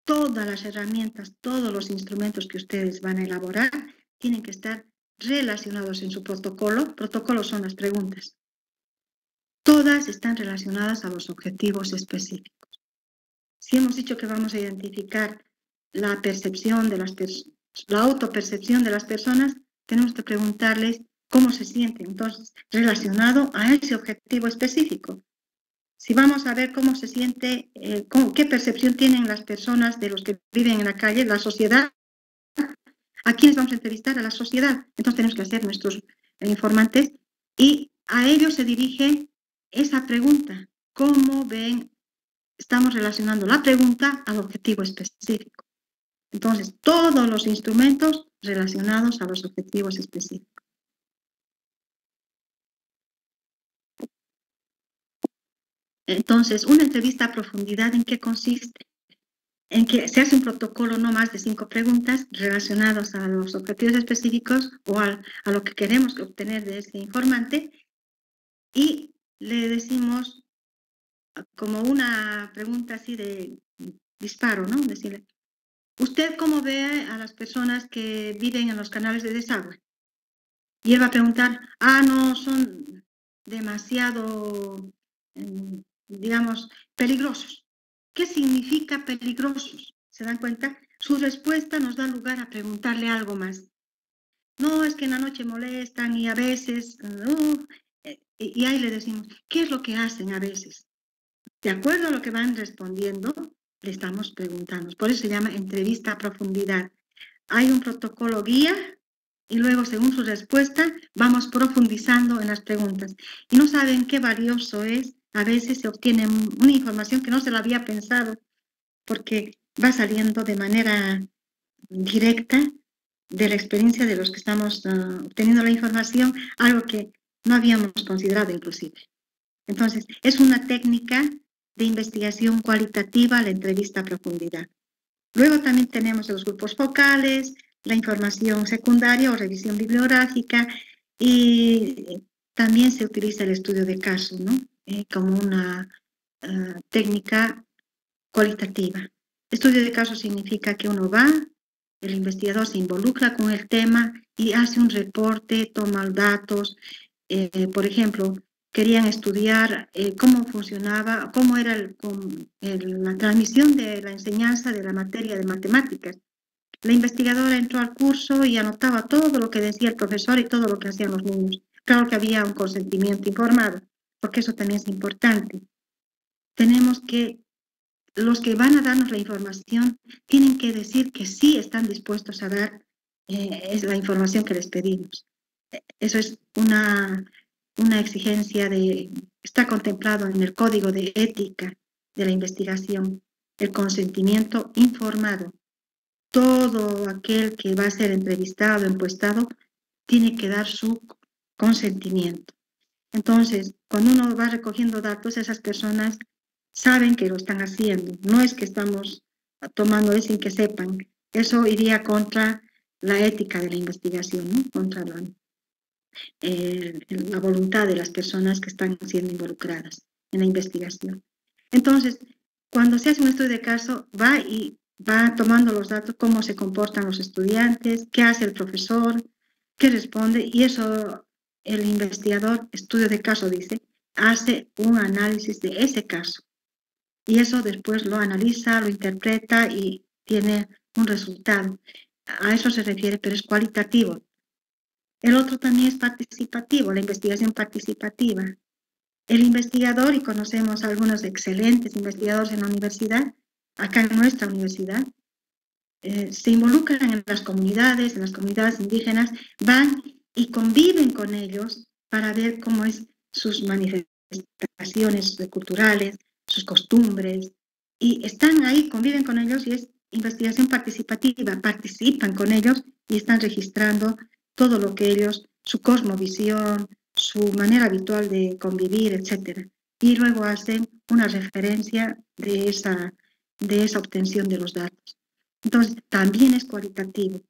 todas las herramientas, todos los instrumentos que ustedes van a elaborar tienen que estar relacionados en su protocolo. Protocolos son las preguntas. Todas están relacionadas a los objetivos específicos. Si hemos dicho que vamos a identificar la percepción de la autopercepción de las personas, tenemos que preguntarles cómo se sienten, entonces, relacionado a ese objetivo específico. Si vamos a ver cómo se siente, qué percepción tienen las personas de los que viven en la calle, la sociedad, ¿a quiénes vamos a entrevistar? A la sociedad. Entonces tenemos que hacer nuestros informantes y a ellos se dirige esa pregunta. ¿Cómo ven? Estamos relacionando la pregunta al objetivo específico. Entonces, todos los instrumentos relacionados a los objetivos específicos. Entonces, una entrevista a profundidad, ¿en qué consiste? En que se hace un protocolo no más de 5 preguntas relacionadas a los objetivos específicos o a lo que queremos obtener de ese informante y le decimos como una pregunta así de disparo, ¿no? Decirle, ¿usted cómo ve a las personas que viven en los canales de desagüe? Y él va a preguntar, no, son demasiado, digamos, peligrosos. ¿Qué significa peligrosos? ¿Se dan cuenta? Su respuesta nos da lugar a preguntarle algo más. No, es que en la noche molestan y a veces, y ahí le decimos, ¿qué es lo que hacen a veces? De acuerdo a lo que van respondiendo, le estamos preguntando. Por eso se llama entrevista a profundidad. Hay un protocolo guía y luego, según su respuesta, vamos profundizando en las preguntas. Y no saben qué valioso es. A veces se obtiene una información que no se la había pensado, porque va saliendo de manera directa de la experiencia de los que estamos obteniendo la información, algo que no habíamos considerado inclusive. Entonces, es una técnica de investigación cualitativa, la entrevista a profundidad. Luego también tenemos los grupos focales, la información secundaria o revisión bibliográfica, y también se utiliza el estudio de caso, ¿no? Como una técnica cualitativa. Estudio de caso significa que uno va, el investigador se involucra con el tema y hace un reporte, toma datos. Por ejemplo, querían estudiar cómo funcionaba, cómo era la transmisión de la enseñanza de la materia de matemáticas. La investigadora entró al curso y anotaba todo lo que decía el profesor y todo lo que hacían los niños. Claro que había un consentimiento informado, porque eso también es importante. Tenemos que, los que van a darnos la información, tienen que decir que sí están dispuestos a dar es la información que les pedimos. Eso es una exigencia está contemplado en el Código de Ética de la Investigación, el consentimiento informado. Todo aquel que va a ser entrevistado, encuestado, tiene que dar su consentimiento. Entonces, cuando uno va recogiendo datos, esas personas saben que lo están haciendo. No es que estamos tomando eso sin que sepan. Eso iría contra la ética de la investigación, ¿no? Contra la voluntad de las personas que están siendo involucradas en la investigación. Entonces, cuando se hace un estudio de caso, va tomando los datos, cómo se comportan los estudiantes, qué hace el profesor, qué responde, y eso el investigador, estudio de caso dice, hace un análisis de ese caso. Y eso después lo analiza, lo interpreta y tiene un resultado. A eso se refiere, pero es cualitativo. El otro también es participativo, la investigación participativa. El investigador, y conocemos a algunos excelentes investigadores en la universidad, acá en nuestra universidad, se involucran en las comunidades indígenas, van y conviven con ellos para ver cómo es sus manifestaciones culturales, sus costumbres, y están ahí, conviven con ellos, y es investigación participativa, participan con ellos y están registrando todo lo que ellos, su cosmovisión, su manera habitual de convivir, etc. Y luego hacen una referencia de esa obtención de los datos. Entonces, también es cualitativo.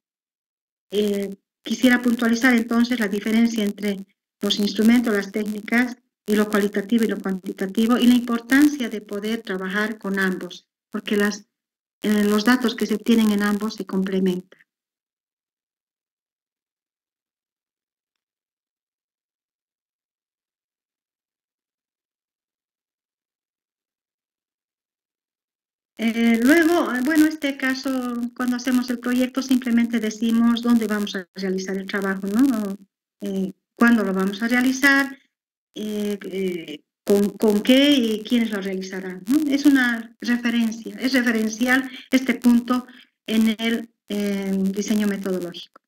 Quisiera puntualizar entonces la diferencia entre los instrumentos, las técnicas, y lo cualitativo y lo cuantitativo, y la importancia de poder trabajar con ambos, porque los datos que se obtienen en ambos se complementan. Luego, bueno, este caso, cuando hacemos el proyecto, simplemente decimos dónde vamos a realizar el trabajo, ¿no? cuándo lo vamos a realizar, con qué y quiénes lo realizarán, ¿no? Es una referencia, es referencial este punto en el diseño metodológico,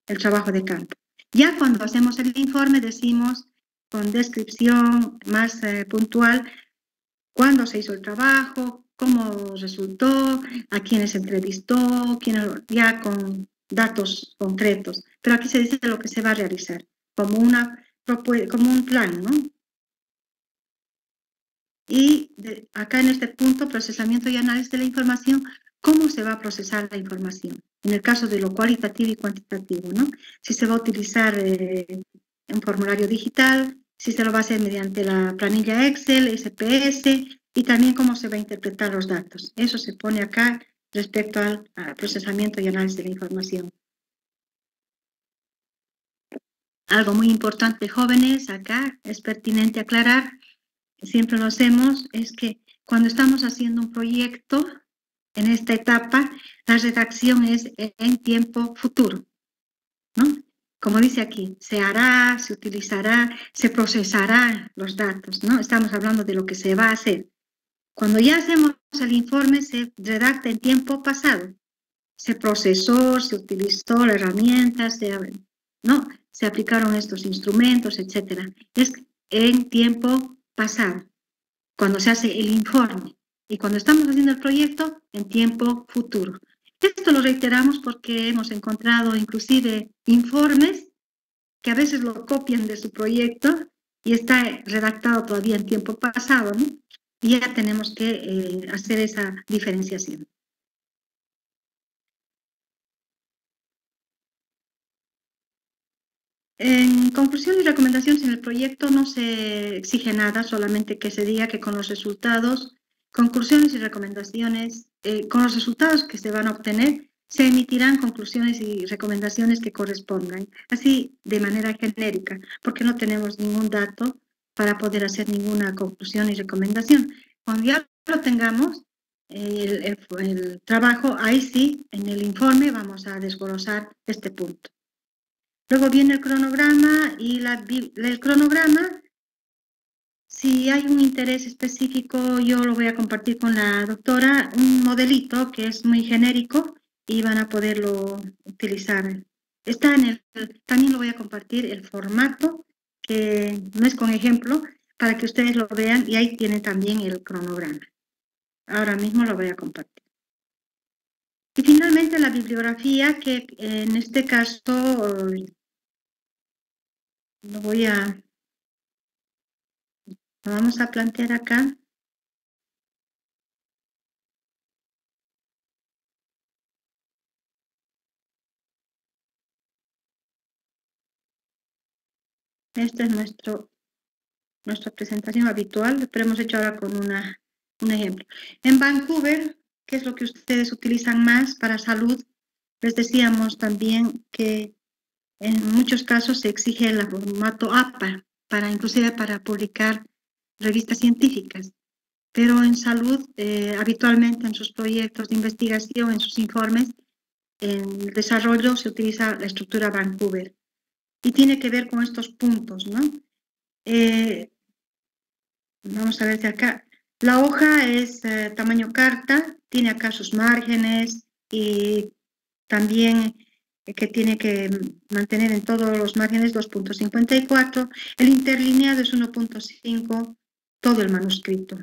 el trabajo de campo. Ya cuando hacemos el informe decimos con descripción más puntual cuándo se hizo el trabajo, cómo resultó, a quiénes entrevistó, ya con datos concretos. Pero aquí se dice lo que se va a realizar, como un plan, ¿no? Y acá en este punto, procesamiento y análisis de la información, ¿cómo se va a procesar la información? En el caso de lo cualitativo y cuantitativo, ¿no? Si se va a utilizar un formulario digital, si se lo va a hacer mediante la planilla Excel, SPS, y también cómo se va a interpretar los datos. Eso se pone acá respecto al procesamiento y análisis de la información. Algo muy importante, jóvenes, acá es pertinente aclarar, siempre lo hacemos, es que cuando estamos haciendo un proyecto, en esta etapa, la redacción es en tiempo futuro, ¿no? Como dice aquí, se hará, se utilizará, se procesarán los datos, ¿no? Estamos hablando de lo que se va a hacer. Cuando ya hacemos el informe, se redacta en tiempo pasado. Se procesó, se utilizó la herramienta, ¿no? Se aplicaron estos instrumentos, etc. Es en tiempo pasado, cuando se hace el informe. Y cuando estamos haciendo el proyecto, en tiempo futuro. Esto lo reiteramos porque hemos encontrado inclusive informes que a veces lo copian de su proyecto y está redactado todavía en tiempo pasado, ¿no? Y ya tenemos que hacer esa diferenciación. En conclusión y recomendaciones en el proyecto no se exige nada, solamente que se diga que con los resultados, conclusiones y recomendaciones, con los resultados que se van a obtener, se emitirán conclusiones y recomendaciones que correspondan, así de manera genérica, porque no tenemos ningún dato para poder hacer ninguna conclusión y recomendación. Cuando ya lo tengamos, el trabajo, ahí sí, en el informe vamos a desglosar este punto. Luego viene el cronograma y el cronograma, si hay un interés específico, yo lo voy a compartir con la doctora, un modelito que es muy genérico y van a poderlo utilizar. Está también lo voy a compartir el formato, que no es con ejemplo, para que ustedes lo vean y ahí tienen también el cronograma. Ahora mismo lo voy a compartir. Y finalmente la bibliografía, que en este caso lo vamos a plantear acá. Esta es nuestra presentación habitual, pero hemos hecho ahora con un ejemplo. En Vancouver, ¿qué es lo que ustedes utilizan más para salud? Les decíamos también que en muchos casos se exige el formato APA, inclusive para publicar revistas científicas. Pero en salud, habitualmente en sus proyectos de investigación, en sus informes, en el desarrollo se utiliza la estructura Vancouver. Y tiene que ver con estos puntos, ¿no? Vamos a ver de acá. La hoja es tamaño carta, tiene acá sus márgenes y también que tiene que mantener en todos los márgenes 2.54. El interlineado es 1.5, todo el manuscrito.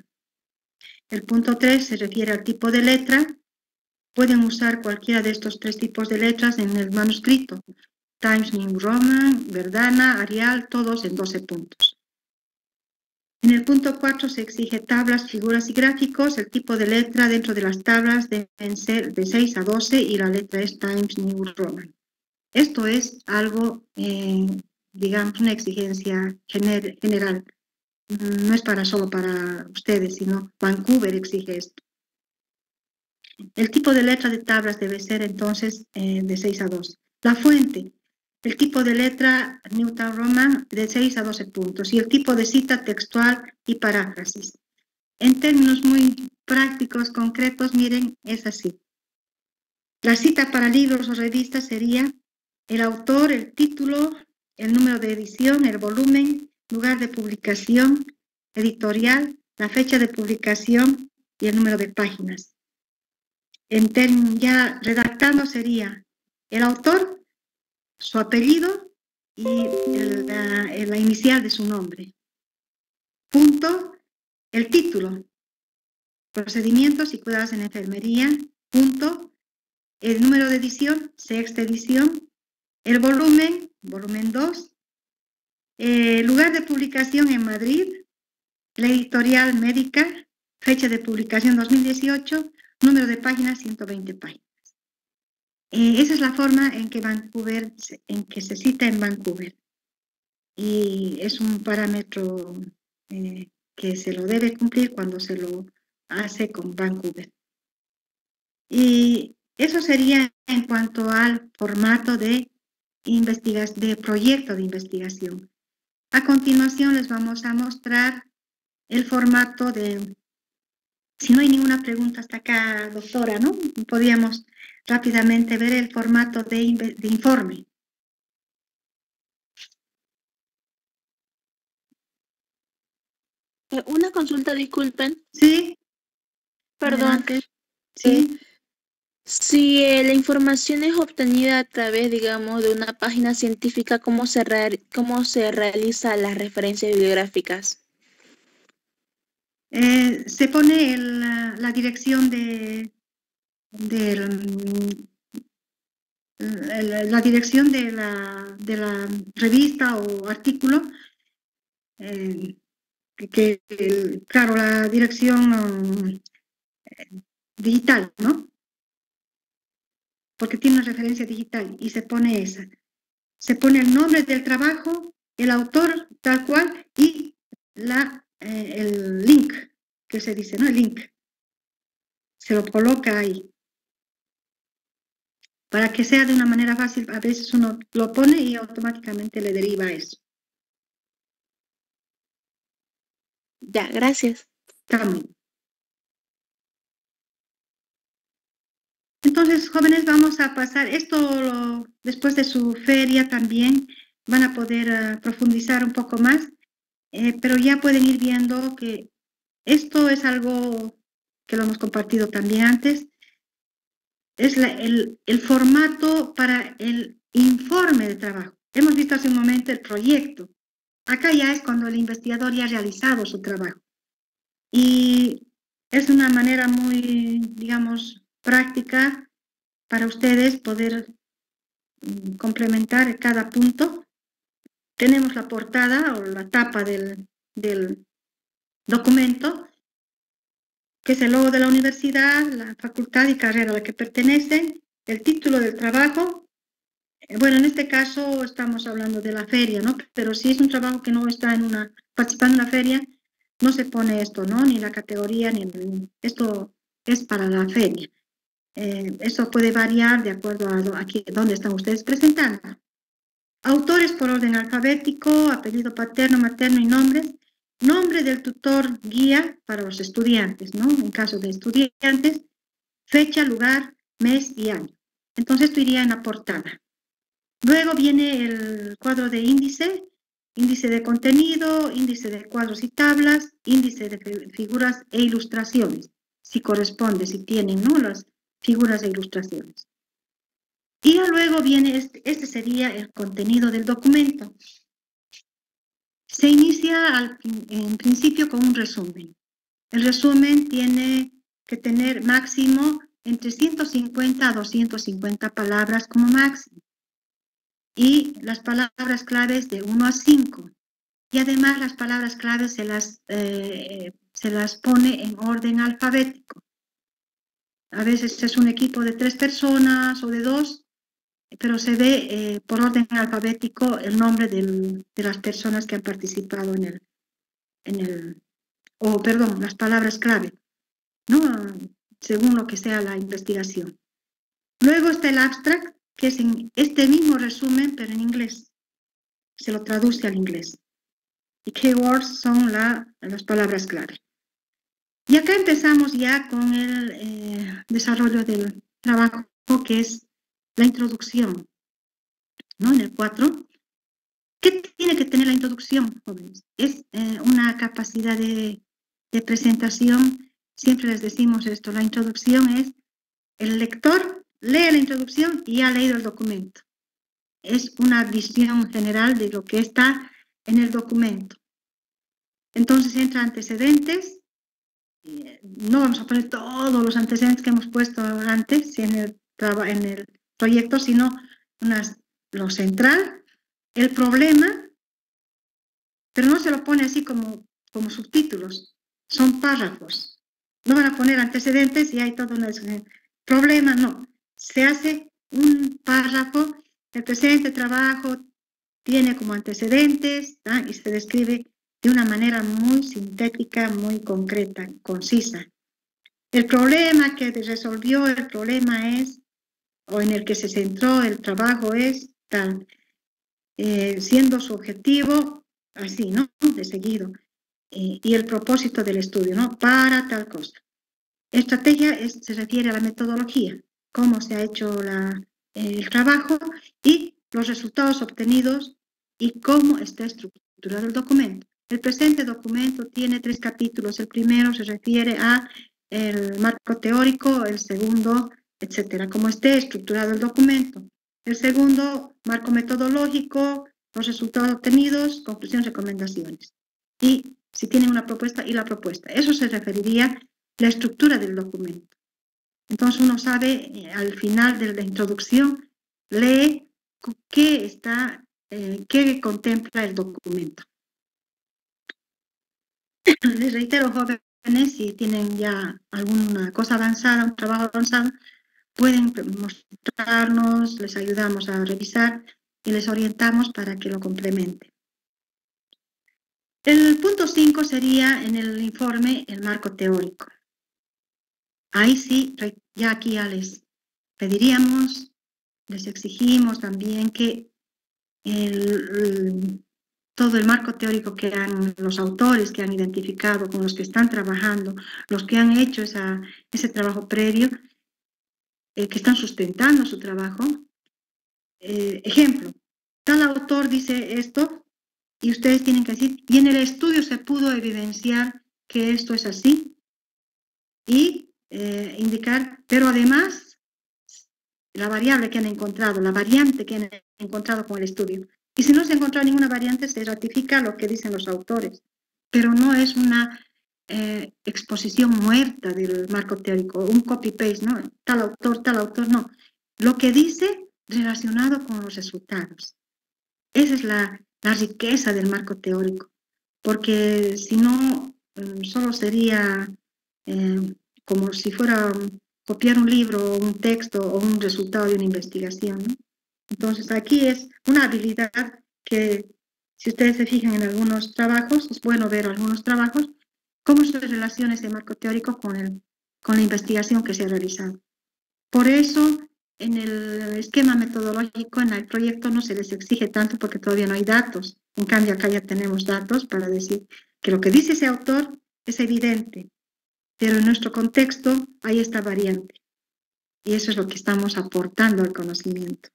El punto 3 se refiere al tipo de letra. Pueden usar cualquiera de estos 3 tipos de letras en el manuscrito. Times New Roman, Verdana, Arial, todos en 12 puntos. En el punto 4 se exige tablas, figuras y gráficos. El tipo de letra dentro de las tablas deben ser de 6 a 12 y la letra es Times New Roman. Esto es algo, digamos, una exigencia general. No es solo para ustedes, sino Vancouver exige esto. El tipo de letra de tablas debe ser entonces de 6 a 12. La fuente. El tipo de letra Newton Roman de 6 a 12 puntos y el tipo de cita textual y paráfrasis. En términos muy prácticos, concretos, miren, es así. La cita para libros o revistas sería el autor, el título, el número de edición, el volumen, lugar de publicación, editorial, la fecha de publicación y el número de páginas. Ya redactando sería el autor, su apellido y la inicial de su nombre. Punto, el título, procedimientos y cuidados en enfermería. Punto, el número de edición, sexta edición, el volumen, volumen 2, lugar de publicación en Madrid, la editorial médica, fecha de publicación 2018, número de páginas 120 páginas. Esa es la forma en que se cita en Vancouver. Y es un parámetro que se lo debe cumplir cuando se lo hace con Vancouver. Y eso sería en cuanto al formato de proyecto de investigación. A continuación les vamos a mostrar el formato si no hay ninguna pregunta hasta acá, doctora, ¿no? Podríamos rápidamente ver el formato de informe. Una consulta, disculpen. Sí. Perdón. Adelante. Sí. Si la información es obtenida a través, digamos, de una página científica, ¿cómo se realizan las referencias bibliográficas? Se pone la dirección la dirección de la revista o artículo, claro, la dirección digital, ¿no? Porque tiene una referencia digital y se pone esa. Se pone el nombre del trabajo, el autor tal cual y el link, que se dice, ¿no? El link. Se lo coloca ahí. Para que sea de una manera fácil, a veces uno lo pone y automáticamente le deriva a eso. Ya, gracias. Está muy bien. Entonces, jóvenes, vamos a pasar esto después de su feria también. Van a poder profundizar un poco más, pero ya pueden ir viendo que esto es algo que lo hemos compartido también antes. Es el formato para el informe de trabajo. Hemos visto hace un momento el proyecto. Acá ya es cuando el investigador ya ha realizado su trabajo. Y es una manera muy, digamos, práctica para ustedes poder complementar cada punto. Tenemos la portada o la tapa del documento, que es el logo de la universidad, la facultad y carrera a la que pertenecen, el título del trabajo. Bueno, en este caso estamos hablando de la feria, ¿no? Pero si es un trabajo que no está participando en una feria, no se pone esto, ¿no? Ni la categoría, esto es para la feria. Eso puede variar de acuerdo a aquí donde están ustedes presentando. Autores por orden alfabético, apellido paterno, materno y nombres. Nombre del tutor guía para los estudiantes, ¿no? En caso de estudiantes, fecha, lugar, mes y año. Entonces esto iría en la portada. Luego viene el cuadro de índice de contenido, índice de cuadros y tablas, índice de figuras e ilustraciones, si corresponde, si tienen, ¿no? Las figuras e ilustraciones. Y luego viene, este sería el contenido del documento. Se inicia en principio con un resumen. El resumen tiene que tener máximo entre 150 a 250 palabras como máximo. Y las palabras claves de 1 a 5. Y además las palabras claves se las pone en orden alfabético. A veces es un equipo de 3 personas o de 2, pero se ve por orden alfabético el nombre de las personas que han participado las palabras clave, ¿no? Según lo que sea la investigación. Luego está el abstract, que es en este mismo resumen, pero en inglés. Se lo traduce al inglés. Y keywords son las palabras clave. Y acá empezamos ya con el desarrollo del trabajo, que es la introducción, ¿no? En el 4. ¿Qué tiene que tener la introducción, jóvenes? Es una capacidad de presentación. Siempre les decimos esto, la introducción es, el lector lee la introducción y ha leído el documento. Es una visión general de lo que está en el documento. Entonces entra antecedentes. No vamos a poner todos los antecedentes que hemos puesto antes en el proyecto, sino lo central, el problema, pero no se lo pone así como subtítulos, son párrafos. No van a poner antecedentes y hay todo un problema, no. Se hace un párrafo, el presente trabajo tiene como antecedentes, ¿tá? Y se describe de una manera muy sintética, muy concreta, concisa. El problema que resolvió, el problema es, o en el que se centró el trabajo es tal, siendo su objetivo así, ¿no? De seguido. Y el propósito del estudio, ¿no? Para tal cosa. Estrategia se refiere a la metodología, cómo se ha hecho el trabajo y los resultados obtenidos y cómo está estructurado el documento. El presente documento tiene 3 capítulos. El primero se refiere a el marco teórico, el segundo, etcétera, cómo esté estructurado el documento. El segundo, marco metodológico, los resultados obtenidos, conclusiones, recomendaciones. Y si tienen una propuesta y la propuesta. Eso se referiría a la estructura del documento. Entonces uno sabe, al final de la introducción, lee qué contempla el documento. Les reitero, jóvenes, si tienen ya alguna cosa avanzada, un trabajo avanzado, pueden mostrarnos, les ayudamos a revisar y les orientamos para que lo complementen. El punto 5 sería en el informe el marco teórico. Ahí sí, ya aquí ya les pediríamos, les exigimos también que todo el marco teórico que los autores que han identificado, con los que están trabajando, los que han hecho ese trabajo previo, que están sustentando su trabajo. Ejemplo, tal autor dice esto y ustedes tienen que decir, y en el estudio se pudo evidenciar que esto es así y indicar, pero además la variable que han encontrado, la variante que han encontrado con el estudio. Y si no se ha encontrado ninguna variante, se ratifica lo que dicen los autores, pero no es una exposición muerta del marco teórico, un copy-paste, ¿no? Tal autor, no. Lo que dice relacionado con los resultados. Esa es la riqueza del marco teórico, porque si no, solo sería como si fuera copiar un libro, un texto o un resultado de una investigación, ¿no? Entonces aquí es una habilidad que, si ustedes se fijan en algunos trabajos, es bueno ver algunos trabajos, cómo se relaciona ese marco teórico con la investigación que se ha realizado. Por eso, en el esquema metodológico, en el proyecto no se les exige tanto porque todavía no hay datos. En cambio, acá ya tenemos datos para decir que lo que dice ese autor es evidente, pero en nuestro contexto hay esta variante. Y eso es lo que estamos aportando al conocimiento.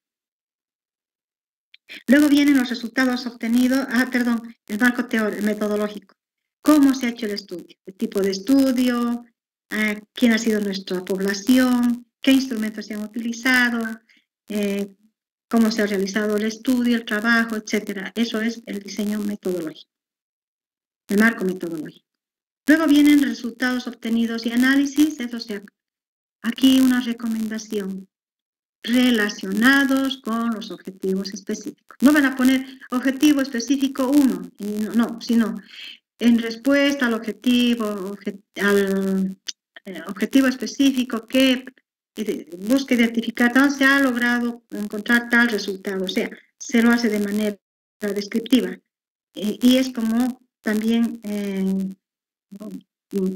Luego vienen los resultados obtenidos, el marco metodológico. ¿Cómo se ha hecho el estudio? El tipo de estudio, quién ha sido nuestra población, qué instrumentos se han utilizado, cómo se ha realizado el estudio, el trabajo, etc. Eso es el diseño metodológico, el marco metodológico. Luego vienen resultados obtenidos y análisis, aquí una recomendación, relacionados con los objetivos específicos. No van a poner objetivo específico 1, sino en respuesta al objetivo específico que busca identificar, se ha logrado encontrar tal resultado, o sea, se lo hace de manera descriptiva. Y es como también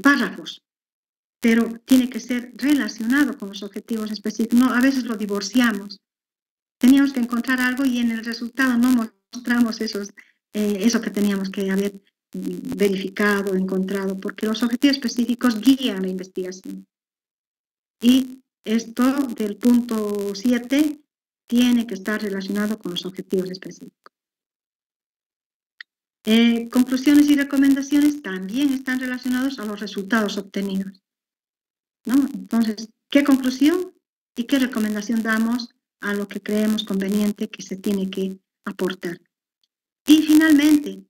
párrafos, pero tiene que ser relacionado con los objetivos específicos. No, a veces lo divorciamos. Teníamos que encontrar algo y en el resultado no mostramos eso que teníamos que haber verificado, encontrado, porque los objetivos específicos guían la investigación. Y esto del punto 7 tiene que estar relacionado con los objetivos específicos. Conclusiones y recomendaciones también están relacionados a los resultados obtenidos, ¿no? Entonces, ¿qué conclusión y qué recomendación damos a lo que creemos conveniente que se tiene que aportar? Y finalmente,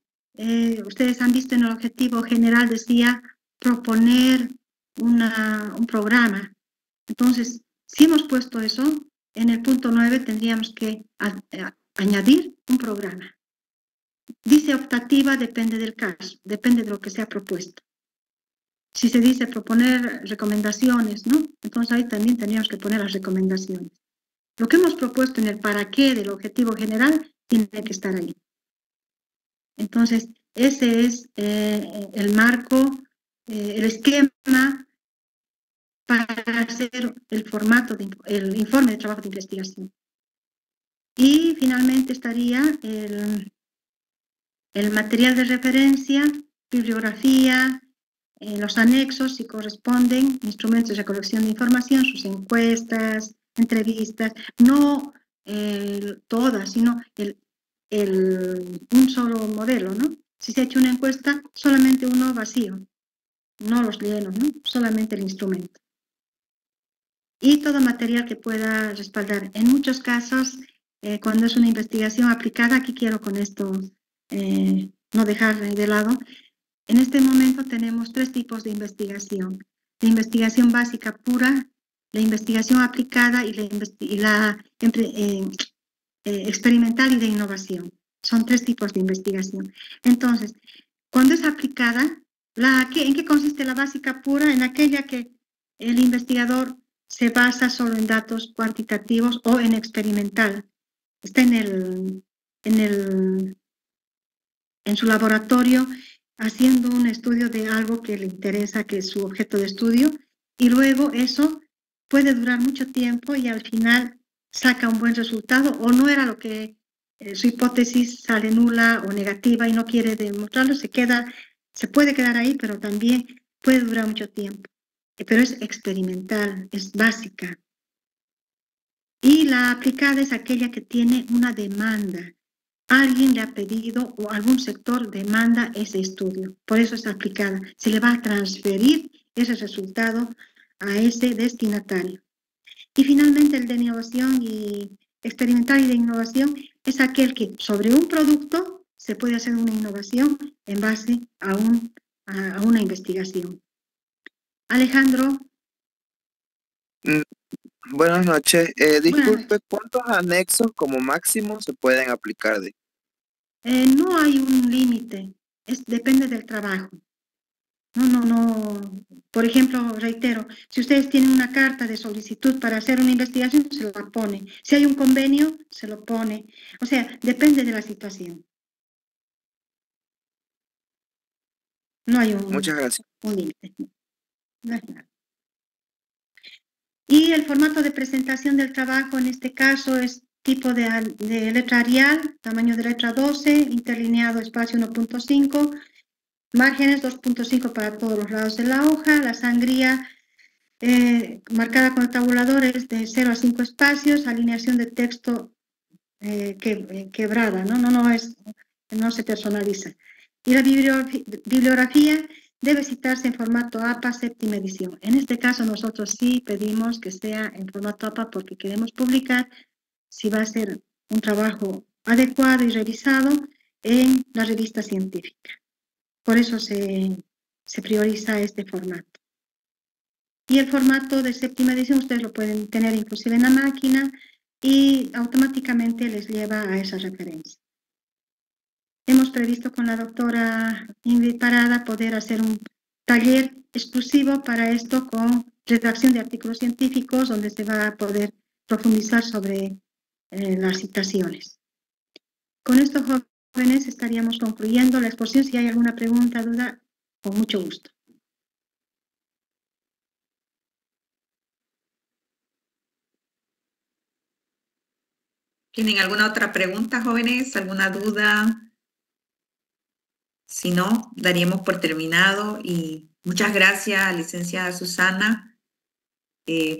ustedes han visto en el objetivo general, decía, proponer un programa. Entonces, si hemos puesto eso, en el punto 9 tendríamos que añadir un programa. Dice optativa, depende del caso, depende de lo que se ha propuesto. Si se dice proponer recomendaciones, ¿no? Entonces ahí también tendríamos que poner las recomendaciones. Lo que hemos propuesto en el para qué del objetivo general tiene que estar ahí. Entonces, ese es el marco, el esquema para hacer el formato, el informe de trabajo de investigación. Y finalmente estaría el material de referencia, bibliografía, los anexos, si corresponden, instrumentos de recolección de información, sus encuestas, entrevistas, no todas, sino un solo modelo, ¿no? Si se ha hecho una encuesta, solamente uno vacío, no los llenos, ¿no? Solamente el instrumento. Y todo material que pueda respaldar. En muchos casos, cuando es una investigación aplicada, aquí quiero con esto no dejar de lado, en este momento tenemos 3 tipos de investigación. La investigación básica pura, la investigación aplicada y la experimental y de innovación. Son 3 tipos de investigación. Entonces, cuando es aplicada, ¿en qué consiste la básica pura? En aquella que el investigador se basa solo en datos cuantitativos o en experimental. Está en su laboratorio haciendo un estudio de algo que le interesa, que es su objeto de estudio, y luego eso puede durar mucho tiempo y al final saca un buen resultado o no era lo que su hipótesis sale nula o negativa y no quiere demostrarlo, se puede quedar ahí, pero también puede durar mucho tiempo. Pero es experimental, es básica. Y la aplicada es aquella que tiene una demanda. Alguien le ha pedido o algún sector demanda ese estudio. Por eso es aplicada. Se le va a transferir ese resultado a ese destinatario. Y finalmente el de innovación y experimental y de innovación es aquel que sobre un producto se puede hacer una innovación en base a una investigación. Alejandro. Buenas noches. Disculpe, ¿cuántos anexos como máximo se pueden aplicar? No hay un límite, depende del trabajo. No. Por ejemplo, reitero, si ustedes tienen una carta de solicitud para hacer una investigación, se la pone. Si hay un convenio, se lo pone. O sea, depende de la situación. No hay Muchas gracias. Un límite. Gracias. Y el formato de presentación del trabajo en este caso es tipo de letra Arial, tamaño de letra 12, interlineado espacio 1.5, márgenes 2.5 para todos los lados de la hoja, la sangría marcada con el tabulador es de 0 a 5 espacios, alineación de texto quebrada, no se personaliza. Y la bibliografía debe citarse en formato APA, 7ª edición. En este caso nosotros sí pedimos que sea en formato APA porque queremos publicar si va a ser un trabajo adecuado y revisado en la revista científica. Por eso se prioriza este formato. Y el formato de 7ª edición ustedes lo pueden tener inclusive en la máquina y automáticamente les lleva a esa referencia. Hemos previsto con la doctora Ingrid Parada poder hacer un taller exclusivo para esto con redacción de artículos científicos donde se va a poder profundizar sobre las citaciones. Con estos jóvenes estaríamos concluyendo la exposición. Si hay alguna pregunta, duda, con mucho gusto. ¿Tienen alguna otra pregunta, jóvenes? ¿Alguna duda? Si no, daríamos por terminado y muchas gracias, licenciada Susana,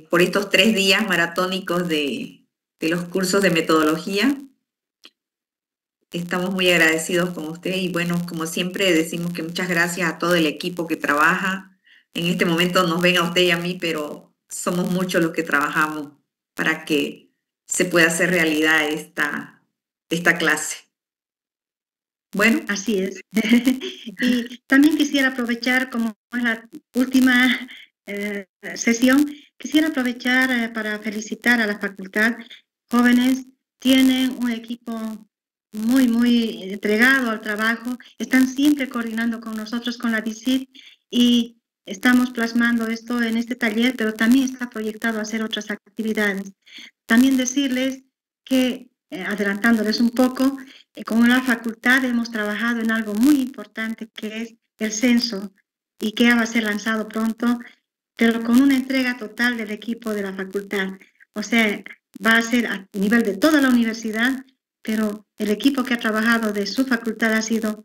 por estos 3 días maratónicos de los cursos de metodología. Estamos muy agradecidos con usted y bueno, como siempre decimos que muchas gracias a todo el equipo que trabaja. En este momento nos ven a usted y a mí, pero somos muchos los que trabajamos para que se pueda hacer realidad esta clase. Bueno. Así es. Y también quisiera aprovechar, como es la última sesión, quisiera aprovechar para felicitar a la facultad. Jóvenes tienen un equipo muy entregado al trabajo, están siempre coordinando con nosotros, con la DICIT, y estamos plasmando esto en este taller, pero también está proyectado a hacer otras actividades. También decirles que, adelantándoles un poco, con la facultad hemos trabajado en algo muy importante que es el censo y que va a ser lanzado pronto, pero con una entrega total del equipo de la facultad. O sea, va a ser a nivel de toda la universidad, pero el equipo que ha trabajado de su facultad ha sido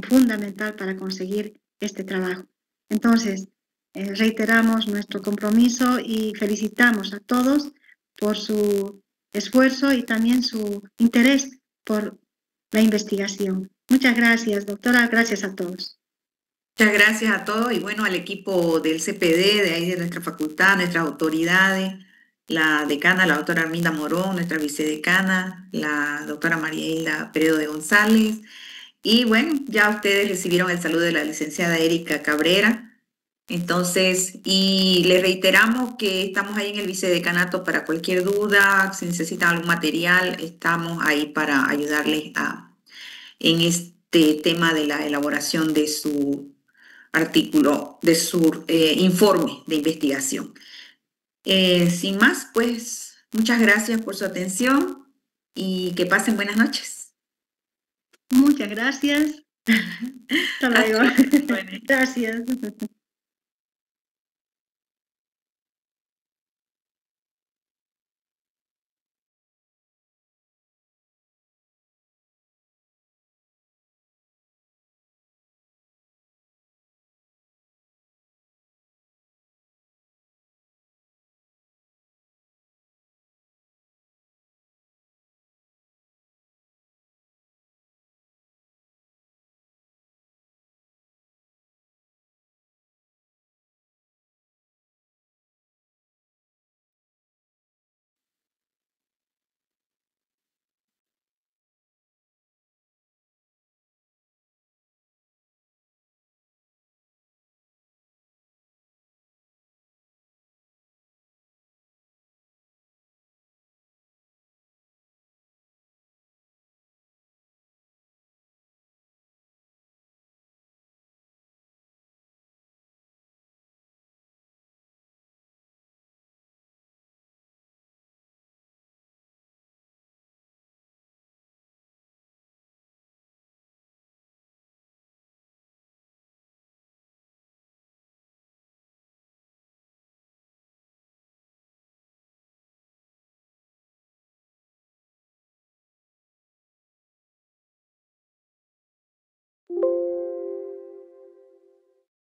fundamental para conseguir este trabajo. Entonces, reiteramos nuestro compromiso y felicitamos a todos por su esfuerzo y también su interés por la investigación. Muchas gracias, doctora. Gracias a todos. Muchas gracias a todos y bueno, al equipo del CPD, de ahí de nuestra facultad, nuestras autoridades, la decana, la doctora Arminda Morón, nuestra vicedecana, la doctora María Hilda Peredo de González. Y bueno, ya ustedes recibieron el saludo de la licenciada Erika Cabrera. Entonces, y les reiteramos que estamos ahí en el vicedecanato para cualquier duda, si necesitan algún material, estamos ahí para ayudarles en este tema de la elaboración de su artículo, de su informe de investigación. Sin más, pues, muchas gracias por su atención y que pasen buenas noches. Muchas gracias. Hasta luego. Gracias.